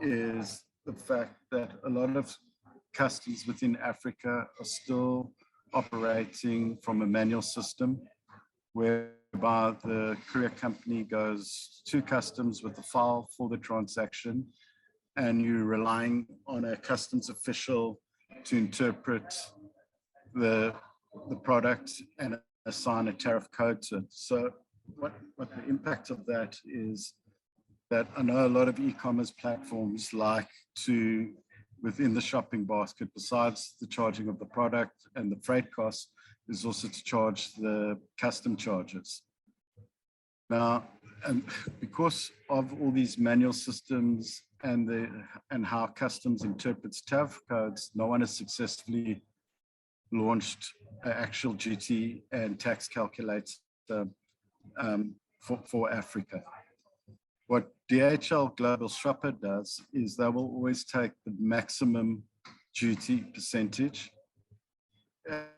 is the fact that a lot of customs within Africa are still operating from a manual system, whereby the courier company goes to customs with a file for the transaction, and you're relying on a customs official to interpret the product and assign a tariff code to it. So what the impact of that is that I know a lot of e-commerce platforms like to, within the shopping basket, besides the charging of the product and the freight costs, is also to charge the custom charges. Now, and because of all these manual systems and how customs interprets tariff codes, no one has successfully launched an actual duty and tax calculator for Africa. What DHL Global Shopper does is they will always take the maximum duty percentage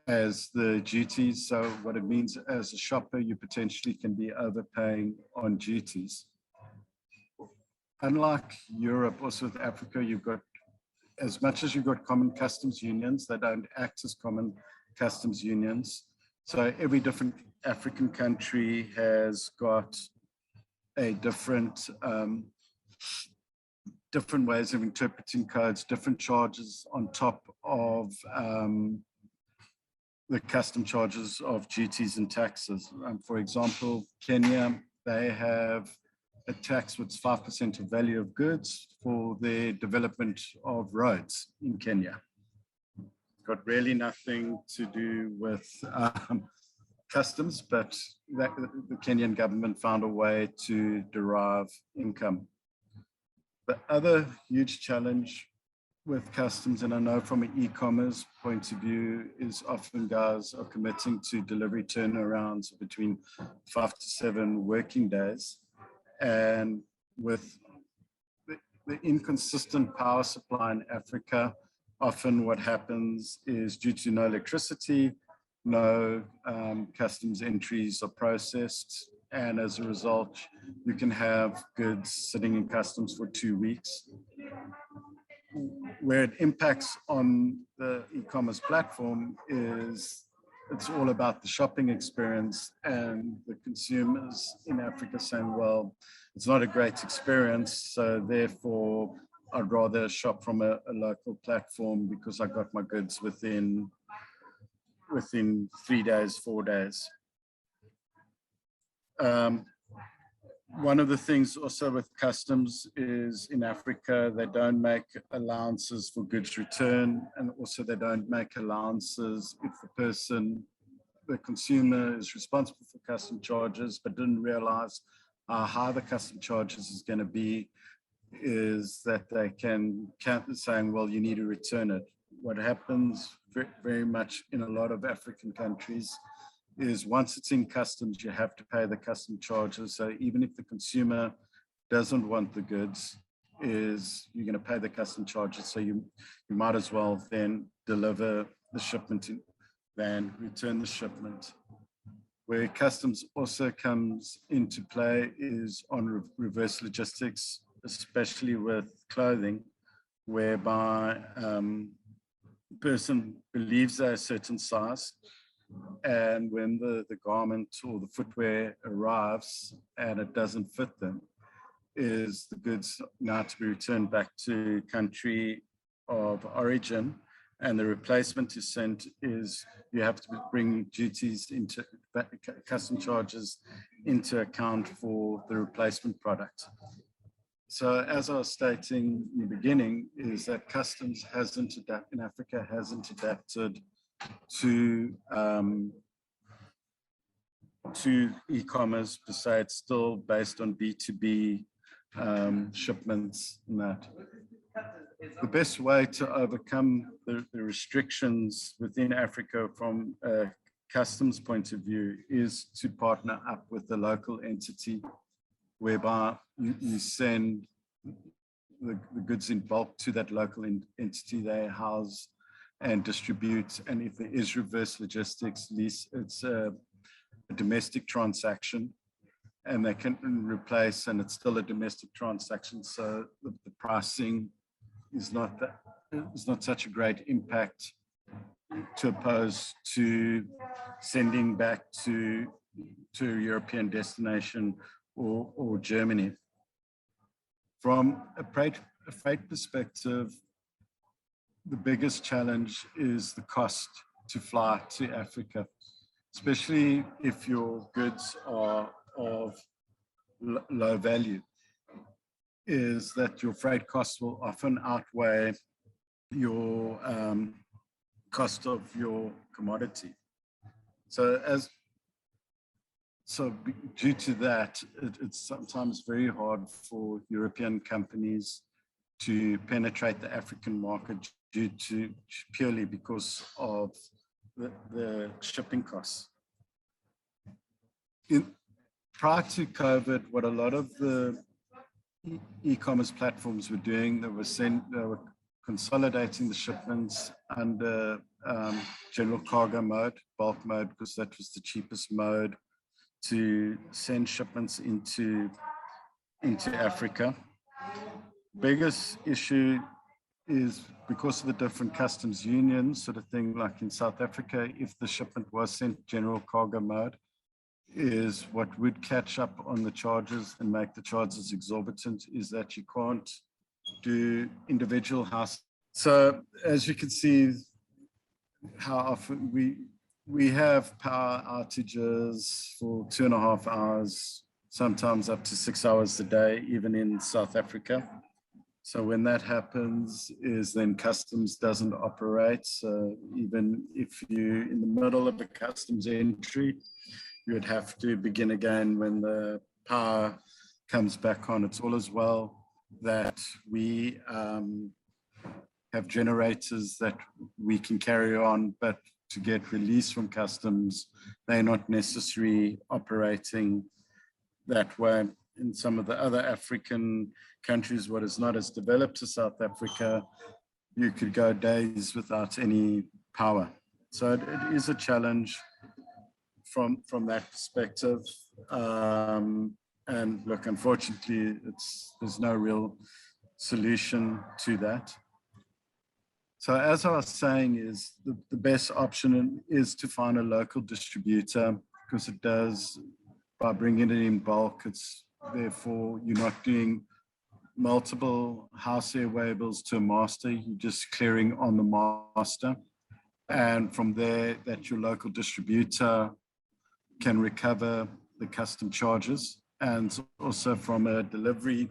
as the duties. So what it means, as a shopper, you potentially can be overpaying on duties. Unlike Europe, also with Africa, you've got, as much as you've got common customs unions, they don't act as common customs unions. So every different African country has got a different ways of interpreting codes, different charges on top of the custom charges of duties and taxes. For example, Kenya, they have a tax which is 5% of value of goods for the development of roads in Kenya. It's got really nothing to do with customs, but the Kenyan government found a way to derive income. The other huge challenge with customs, and I know from an e-commerce point of view, is often guys are committing to delivery turnarounds between 5 to 7 working days. And with the inconsistent power supply in Africa, often what happens is, due to no electricity, no customs entries are processed, and as a result, you can have goods sitting in customs for 2 weeks. Where it impacts on the e-commerce platform is it's all about the shopping experience, and the consumers in Africa saying, well, it's not a great experience, so therefore I'd rather shop from a local platform because I got my goods within 3 days, 4 days. One of the things also with customs is, in Africa, they don't make allowances for goods return, and also they don't make allowances if the consumer is responsible for custom charges but didn't realize how the custom charges is going to be, is that they can count saying, well, you need to return it. What happens very much in a lot of African countries is, once it's in customs, you have to pay the custom charges. So even if the consumer doesn't want the goods, you're going to pay the custom charges. So you might as well then deliver the shipment than return the shipment. Where customs also comes into play is on reverse logistics, especially with clothing, whereby a person believes they're a certain size, and when the garment or the footwear arrives and it doesn't fit them, is the goods now to be returned back to country of origin, and the replacement is sent is you have to bring duties into custom charges into account for the replacement product. So as I was stating in the beginning, is that customs in Africa hasn't adapted to e-commerce per se. It's still based on B2B shipments and that. The best way to overcome the restrictions within Africa from a customs point of view is to partner up with the local entity, whereby you send the goods in bulk to that local entity. They house and distribute, and if there is reverse logistics, it's domestic transaction, and they can replace, and it's still a domestic transaction. So the pricing is not such a great impact to oppose to sending back to a European destination or Germany. From a freight perspective, the biggest challenge is the cost to fly to Africa, especially if your goods are of low value, is that your freight costs will often outweigh your cost of your commodity. So due to that, it's sometimes very hard for European companies to penetrate the African market purely because of the shipping costs. Prior to COVID, what a lot of the e-commerce platforms were doing, they were consolidating the shipments under general cargo mode, bulk mode, because that was the cheapest mode to send shipments into Africa. Biggest issue is because of the different customs unions, sort of thing, like in South Africa, if the shipment was sent general cargo mode, is what would catch up on the charges and make the charges exorbitant is that you can't do individual house. So as you can see, how often we have power outages for 2.5 hours, sometimes up to 6 hours a day, even in South Africa. So when that happens is then customs doesn't operate. So even if you're in the middle of a customs entry, you would have to begin again when the power comes back on. It's all as well that we have generators that we can carry on, but to get release from customs, they're not necessarily operating that way. In some of the other African countries, what is not as developed as South Africa, you could go days without any power. So it is a challenge from that perspective. And look, unfortunately, there's no real solution to that. So as I was saying, is the best option is to find a local distributor, because it does, by bringing it in bulk, it's therefore you're not doing multiple house air labels to a master, you're just clearing on the master. And from there, that your local distributor can recover the custom charges. And also from a delivery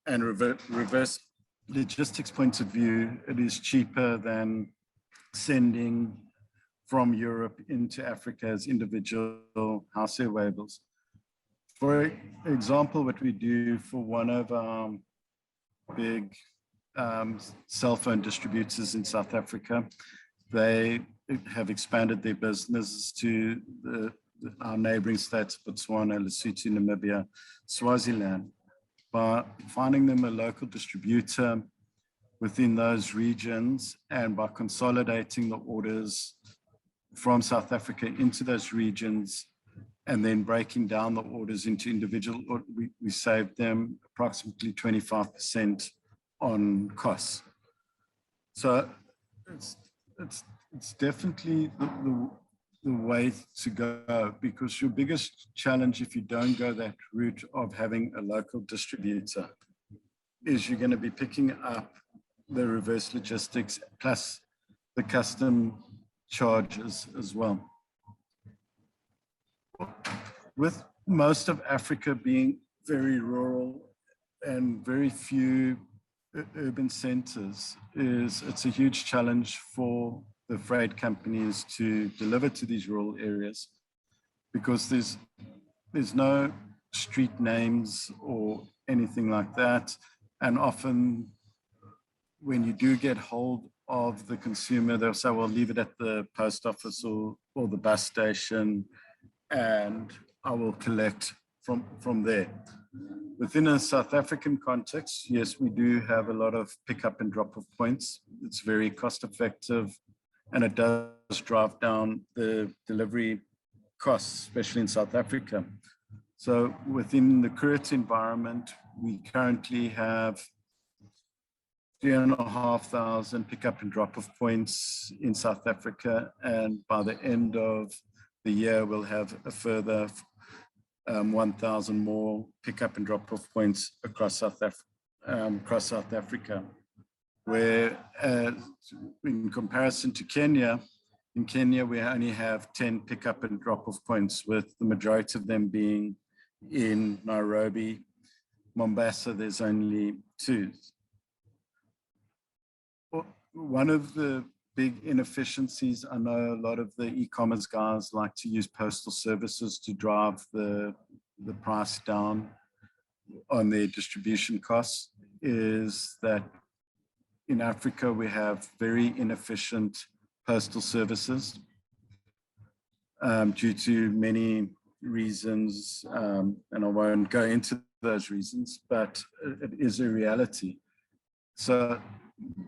and reverse logistics point of view, it is cheaper than sending from Europe into Africa as individual house air labels. For example, what we do for one of our big cell phone distributors in South Africa, they have expanded their businesses to our neighboring states, Botswana, Lesotho, Namibia, Swaziland. By finding them a local distributor within those regions and by consolidating the orders from South Africa into those regions and then breaking down the orders into individual, we saved them approximately 25% on costs. So it's definitely the way to go, because your biggest challenge if you don't go that route of having a local distributor is you're going to be picking up the reverse logistics plus the custom charges as well. With most of Africa being very rural and very few urban centers, it's a huge challenge for the freight companies to deliver to these rural areas, because there's no street names or anything like that. And often when you do get hold of the consumer, they'll say, well, leave it at the post office or the bus station, and I will collect from there. Within a South African context, yes, we do have a lot of pickup and drop-off points. It's very cost effective, and it does drive down the delivery costs, especially in South Africa. So within the current environment, we currently have 3,500 pickup and drop-off points in South Africa. And by the end of the year, we'll have a further 1,000 more pickup and drop-off points across South Africa. Where in comparison to Kenya, in Kenya, we only have 10 pickup and drop-off points, with the majority of them being in Nairobi. Mombasa, there's only 2. One of the big inefficiencies, I know a lot of the e-commerce guys like to use postal services to drive the price down on their distribution costs, is that in Africa, we have very inefficient postal services due to many reasons, and I won't go into those reasons, but it is a reality. So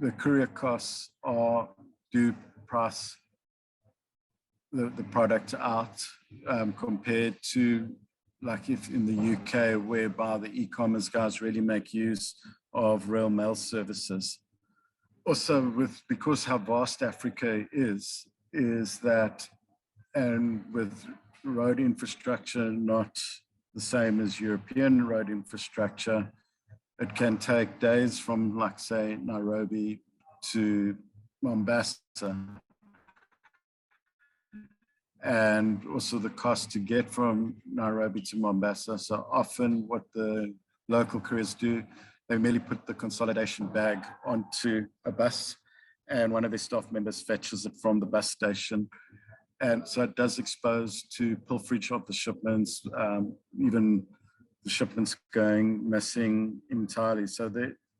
the courier costs do price the product out compared to, like, if in the UK, whereby the e-commerce guys really make use of rail mail services. Also, because how vast Africa is that, and with road infrastructure not the same as European road infrastructure, it can take days from, like, say, Nairobi to Mombasa. And also the cost to get from Nairobi to Mombasa. So often what the local couriers do, they merely put the consolidation bag onto a bus, and one of their staff members fetches it from the bus station. And so it does expose to pilferage of the shipments, even the shipments going missing entirely. So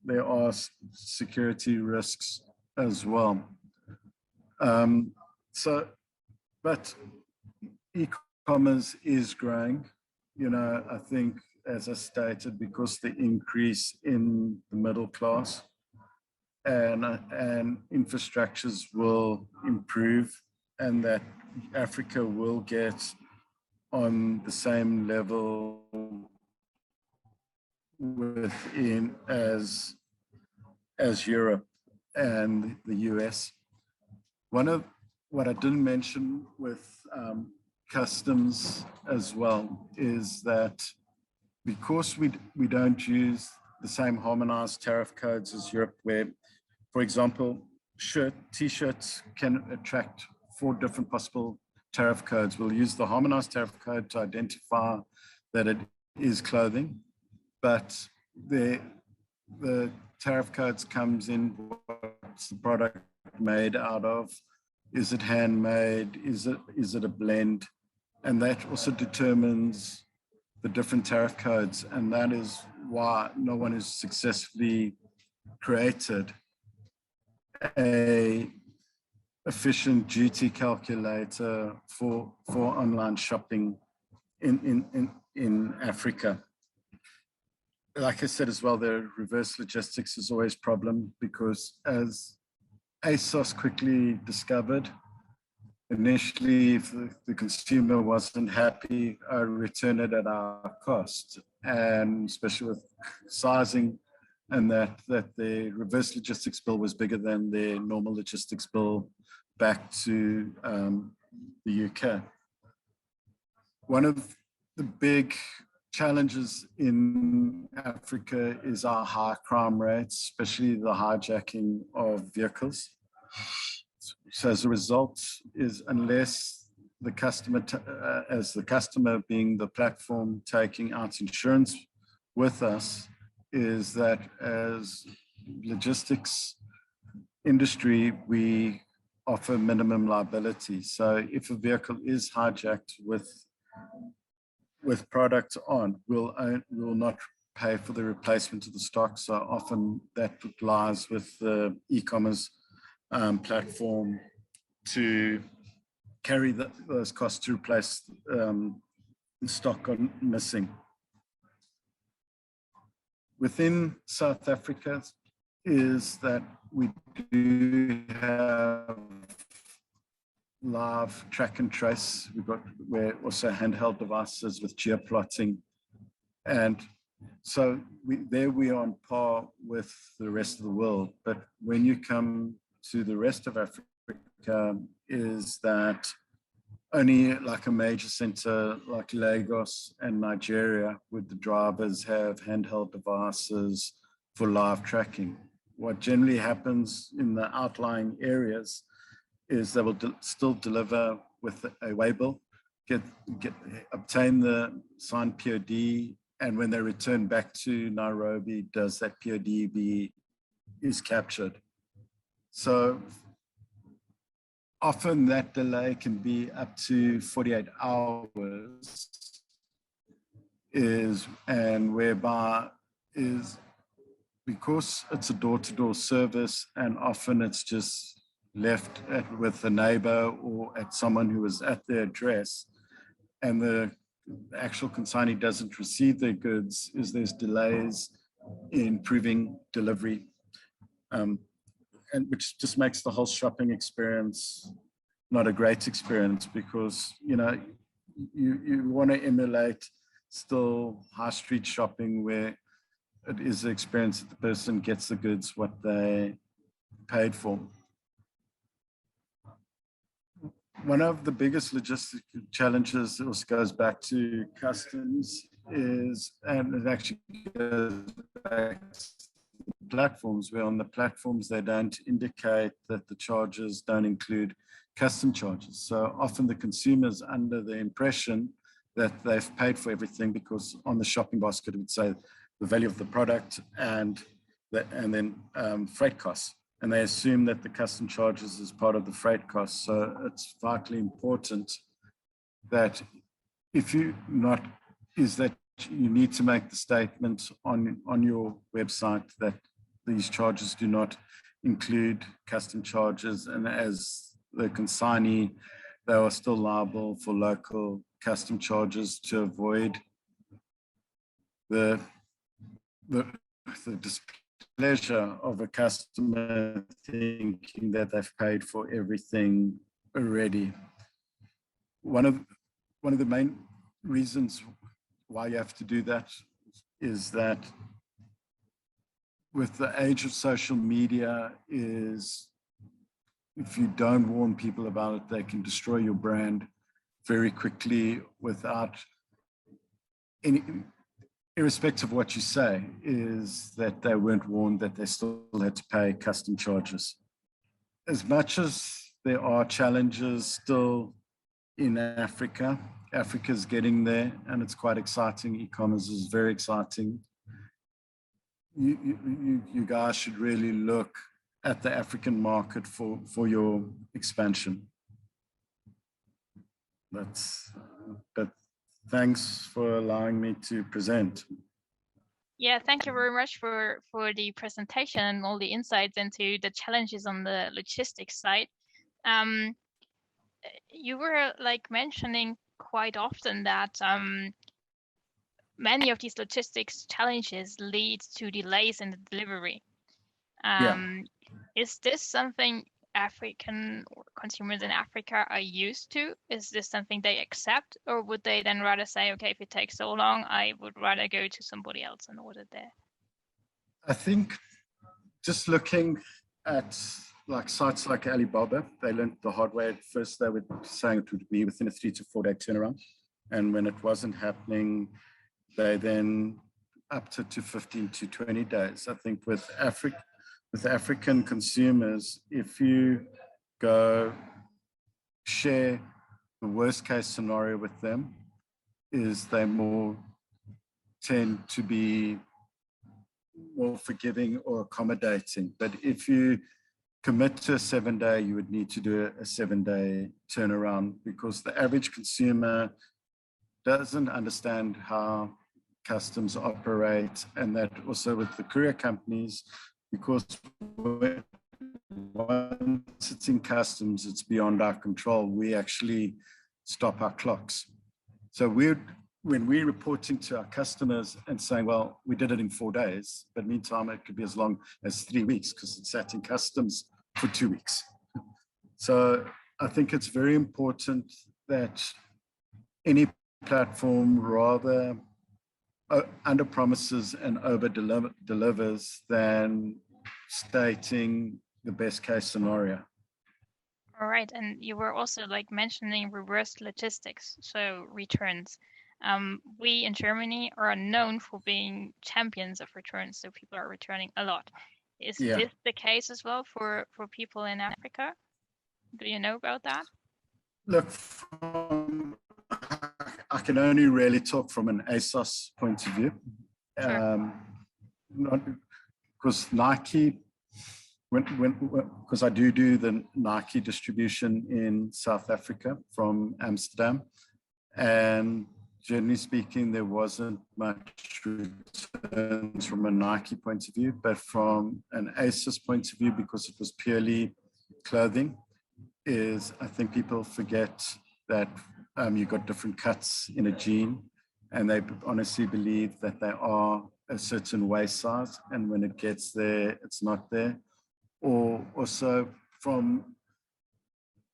there are security risks as well. But e-commerce is growing. You know, I think, as I stated, because the increase in the middle class and infrastructures will improve, and that Africa will get on the same level within as Europe and the US. One of what I didn't mention with customs as well is that because we don't use the same harmonized tariff codes as Europe, where, for example, t-shirts can attract 4 different possible tariff codes. We'll use the harmonized tariff code to identify that it is clothing, but the tariff codes comes in what's the product made out of, is it handmade, is it a blend, and that also determines the different tariff codes, and that is why no one has successfully created a efficient duty calculator for online shopping in Africa. Like I said as well, the reverse logistics is always a problem, because as ASOS quickly discovered, initially, if the consumer wasn't happy, I return it at our cost, and especially with sizing, and that the reverse logistics bill was bigger than the normal logistics bill back to the UK. One of the big challenges in Africa is our high crime rates, especially the hijacking of vehicles. So as a result, is unless the customer, as the customer being the platform taking out insurance with us, is that as logistics industry, we offer minimum liability. So if a vehicle is hijacked with product on, we'll not pay for the replacement of the stock. So often that lies with the e-commerce platform to carry those costs to replace stock on missing. Within South Africa is that we do have live track and trace. We're also handheld devices with geoplotting. And so there we are on par with the rest of the world. But when you come to the rest of Africa, is that only like a major center like Lagos and Nigeria would the drivers have handheld devices for live tracking. What generally happens in the outlying areas is they will still deliver with a waybill, obtain the signed POD, and when they return back to Nairobi, does that POD is captured. So often that delay can be up to 48 hours, and whereby is because it's a door-to-door service, and often it's just left with a neighbor or at someone who is at their address, and the actual consignee doesn't receive their goods, there's delays in proving delivery, and which just makes the whole shopping experience not a great experience, because you want to emulate still high street shopping where it is the experience that the person gets the goods what they paid for. One of the biggest logistic challenges that also goes back to customs is, and it actually goes back to platforms, where on the platforms they don't indicate that the charges don't include custom charges. So often the consumer's under the impression that they've paid for everything, because on the shopping basket it would say the value of the product and then freight costs. And they assume that the custom charges is part of the freight costs. So it's vitally important that you need to make the statement on your website that these charges do not include custom charges, and as the consignee, they are still liable for local custom charges to avoid the displeasure of a customer thinking that they've paid for everything already. One of the main reasons why you have to do that is that with the age of social media, is if you don't warn people about it, they can destroy your brand very quickly without any, irrespective of what you say, is that they weren't warned that they still had to pay custom charges. As much as there are challenges still in Africa, Africa's getting there, and it's quite exciting. E-commerce is very exciting. You guys should really look at the African market for your expansion. But thanks for allowing me to present. Yeah, thank you very much for the presentation and all the insights into the challenges on the logistics side. You were mentioning quite often that many of these logistics challenges lead to delays in the delivery. Is this something African consumers in Africa are used to? Is this something they accept, or would they then rather say, okay, if it takes so long, I would rather go to somebody else and order there? I think just looking at sites like Alibaba, they learned the hard way. At first, they were saying it would be within a 3 to 4 day turnaround. And when it wasn't happening, they then upped it to 15 to 20 days. I think with African consumers, if you go share the worst case scenario with them, is they tend to be more forgiving or accommodating. But if you commit to a 7 day, you would need to do a 7 day turnaround, because the average consumer doesn't understand how customs operate, and that also with the courier companies, because once it's in customs, it's beyond our control. We actually stop our clocks. So when we're reporting to our customers and saying, well, we did it in 4 days, but meantime, it could be as long as 3 weeks because it sat in customs for 2 weeks. So I think it's very important that any platform rather under promises and over delivers than stating the best case scenario. All right, and you were also like mentioning reverse logistics, so returns. We in Germany are known for being champions of returns, so people are returning a lot. Is this the case as well for people in Africa? Do you know about that? Look, I can only really talk from an ASOS point of view. Sure. Not because Nike, because I do the Nike distribution in South Africa from Amsterdam, and generally speaking, there wasn't much returns from a Nike point of view, but from an ASOS point of view, because it was purely clothing, I think people forget that you've got different cuts in a jean, and they honestly believe that they are a certain waist size, and when it gets there, it's not there. Or also from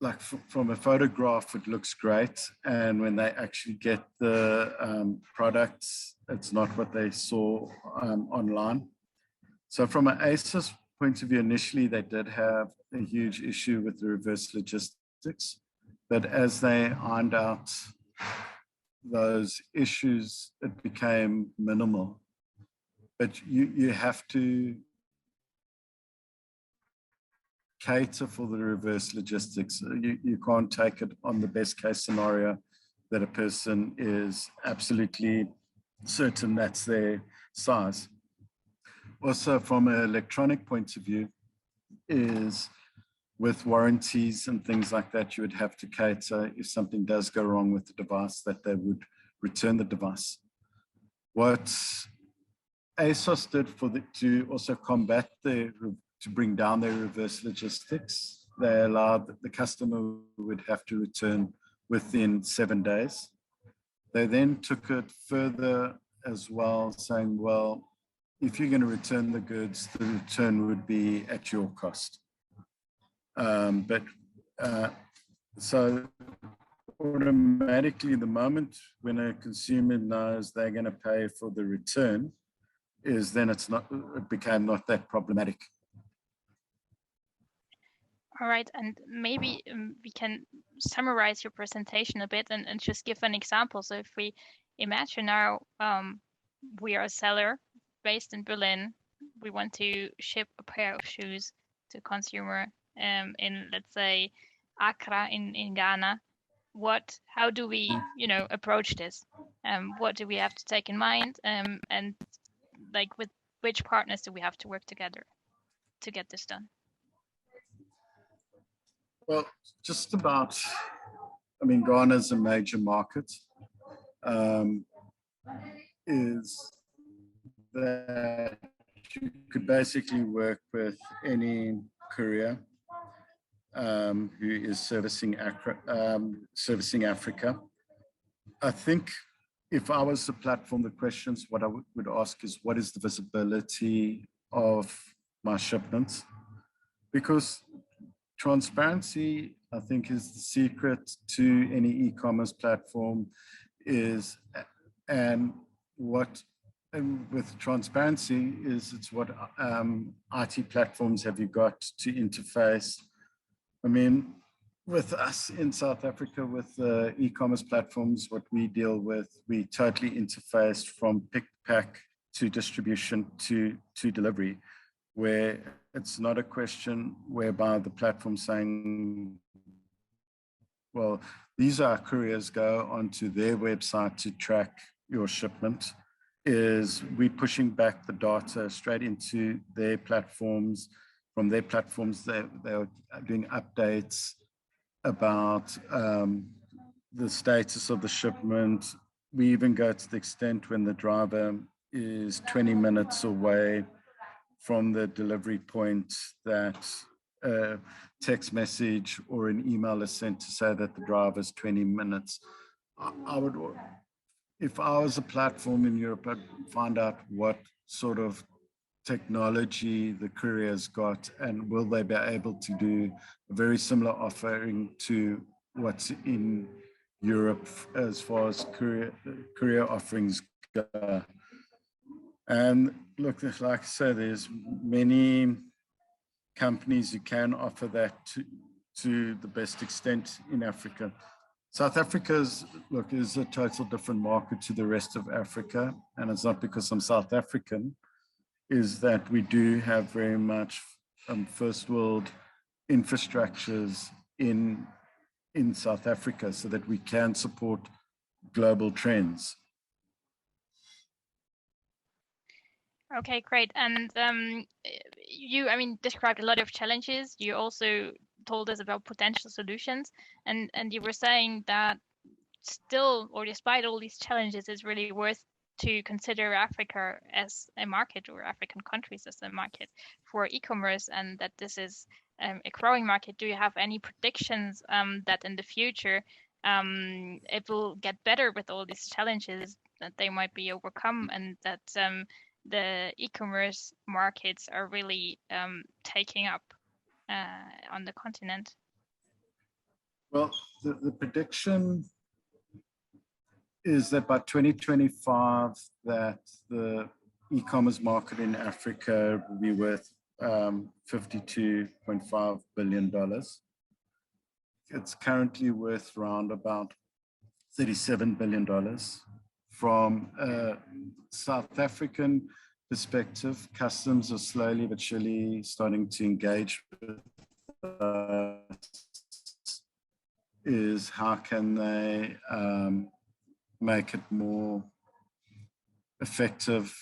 a photograph, it looks great, and when they actually get the products, it's not what they saw online. So from an ASOS point of view, initially they did have a huge issue with the reverse logistics, but as they ironed out those issues, it became minimal. But you have to cater for the reverse logistics. You can't take it on the best case scenario that a person is absolutely certain that's their size. Also, from an electronic point of view, is with warranties and things like that, you would have to cater if something does go wrong with the device, that they would return the device. What ASOS did to also combat to bring down their reverse logistics, they allowed the customer would have to return within 7 days. They then took it further as well, saying, well, if you're going to return the goods, the return would be at your cost. So automatically, the moment when a consumer knows they're going to pay for the return, it became not that problematic. All right, and maybe we can summarize your presentation a bit and just give an example. So if we imagine now we are a seller based in Berlin, we want to ship a pair of shoes to a consumer in, let's say, Accra in Ghana. How do we, approach this? What do we have to take in mind? And like with which partners do we have to work together to get this done? Well, just about, Ghana is a major market, is that you could basically work with any courier who is servicing Africa. I think if I was the platform, the questions, what I would ask is, what is the visibility of my shipments? Because transparency, I think, is the secret to any e-commerce platform. And with transparency it's what IT platforms have you got to interface. With us in South Africa, with e-commerce platforms, what we deal with, we totally interfaced from pick, pack to distribution to delivery, where it's not a question whereby the platform saying, well, these are couriers, go onto their website to track your shipment. Is we pushing back the data straight into their platforms. From their platforms, they're doing updates about the status of the shipment. We even go to the extent when the driver is 20 minutes away from the delivery point, that a text message or an email is sent to say that the driver is 20 minutes. If I was a platform in Europe, I'd find out what sort of technology the courier's got, and will they be able to do a very similar offering to what's in Europe as far as courier offerings go. And look, like I said, there's many companies who can offer that to the best extent in Africa. South Africa is a total different market to the rest of Africa, and it's not because I'm South African, is that we do have very much first world infrastructures in South Africa so that we can support global trends. Okay, great. And you, described a lot of challenges. You also told us about potential solutions, and you were saying that still, or despite all these challenges, it's really worth to consider Africa as a market, or African countries as a market for e-commerce, and that this is a growing market. Do you have any predictions that in the future it will get better with all these challenges, that they might be overcome, and that the e-commerce markets are really taking up on the continent? Well, the prediction is that by 2025, that the e-commerce market in Africa will be worth $52.5 billion. It's currently worth around about $37 billion. From a South African perspective, customs are slowly but surely starting to engage with is how can they make it more effective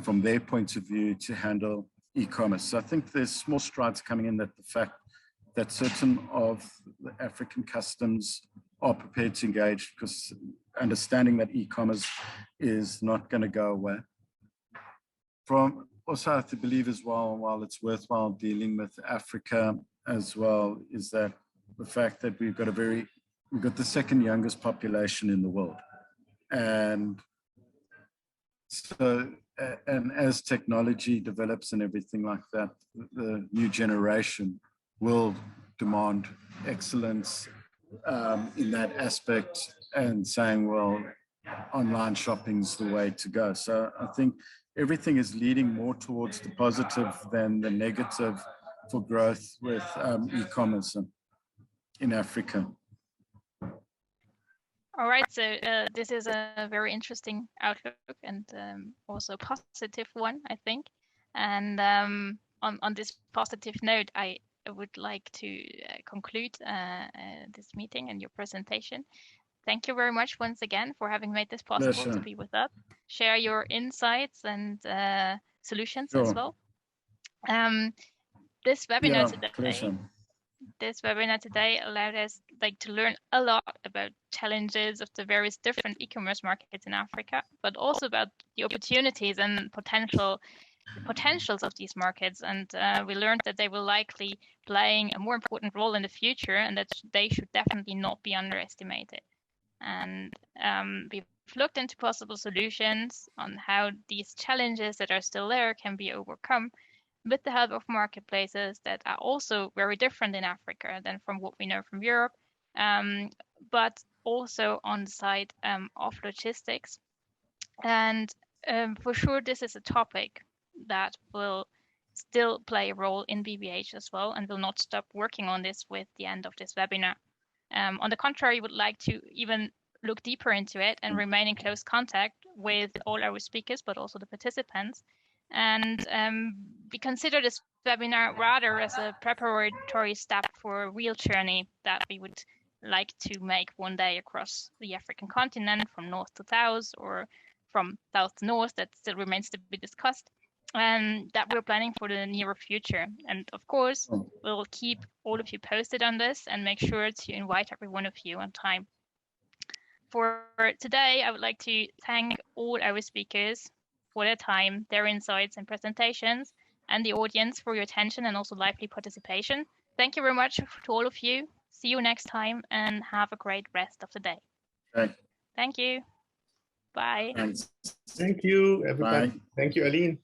from their point of view to handle e-commerce. So I think there's small strides coming in, that the fact that certain of the African customs are prepared to engage, because understanding that e-commerce is not going to go away. From also, I have to believe as well, while it's worthwhile dealing with Africa as well, is that the fact that we've got the second youngest population in the world. And so, and as technology develops and everything like that, the new generation will demand excellence in that aspect, and saying, well, online shopping is the way to go. So I think everything is leading more towards the positive than the negative for growth with e-commerce in Africa. All right, so this is a very interesting outlook, and also positive one, I think. And on this positive note, I would like to conclude this meeting and your presentation. Thank you very much once again for having made this possible to be with us, share your insights and solutions as well. This webinar today allowed us to learn a lot about challenges of the various different e-commerce markets in Africa, but also about the opportunities and potentials of these markets. And we learned that they will likely playing a more important role in the future, and that they should definitely not be underestimated. And we've looked into possible solutions on how these challenges that are still there can be overcome, with the help of marketplaces that are also very different in Africa than from what we know from Europe, but also on the side of logistics. And for sure, this is a topic that will still play a role in BVH as well, and will not stop working on this with the end of this webinar. On the contrary, would like to even look deeper into it and remain in close contact with all our speakers, but also the participants. And we consider this webinar rather as a preparatory step for a real journey that we would like to make one day across the African continent, from north to south, or from south to north. That still remains to be discussed, and that we're planning for the nearer future. And of course, we'll keep all of you posted on this and make sure to invite every one of you on time. For today, I would like to thank all our speakers for their time, their insights and presentations, and the audience for your attention and also lively participation. Thank you very much to all of you. See you next time, and have a great rest of the day. Okay. Thank you. Bye. Thanks. Thank you, everybody. Bye. Thank you, Aline.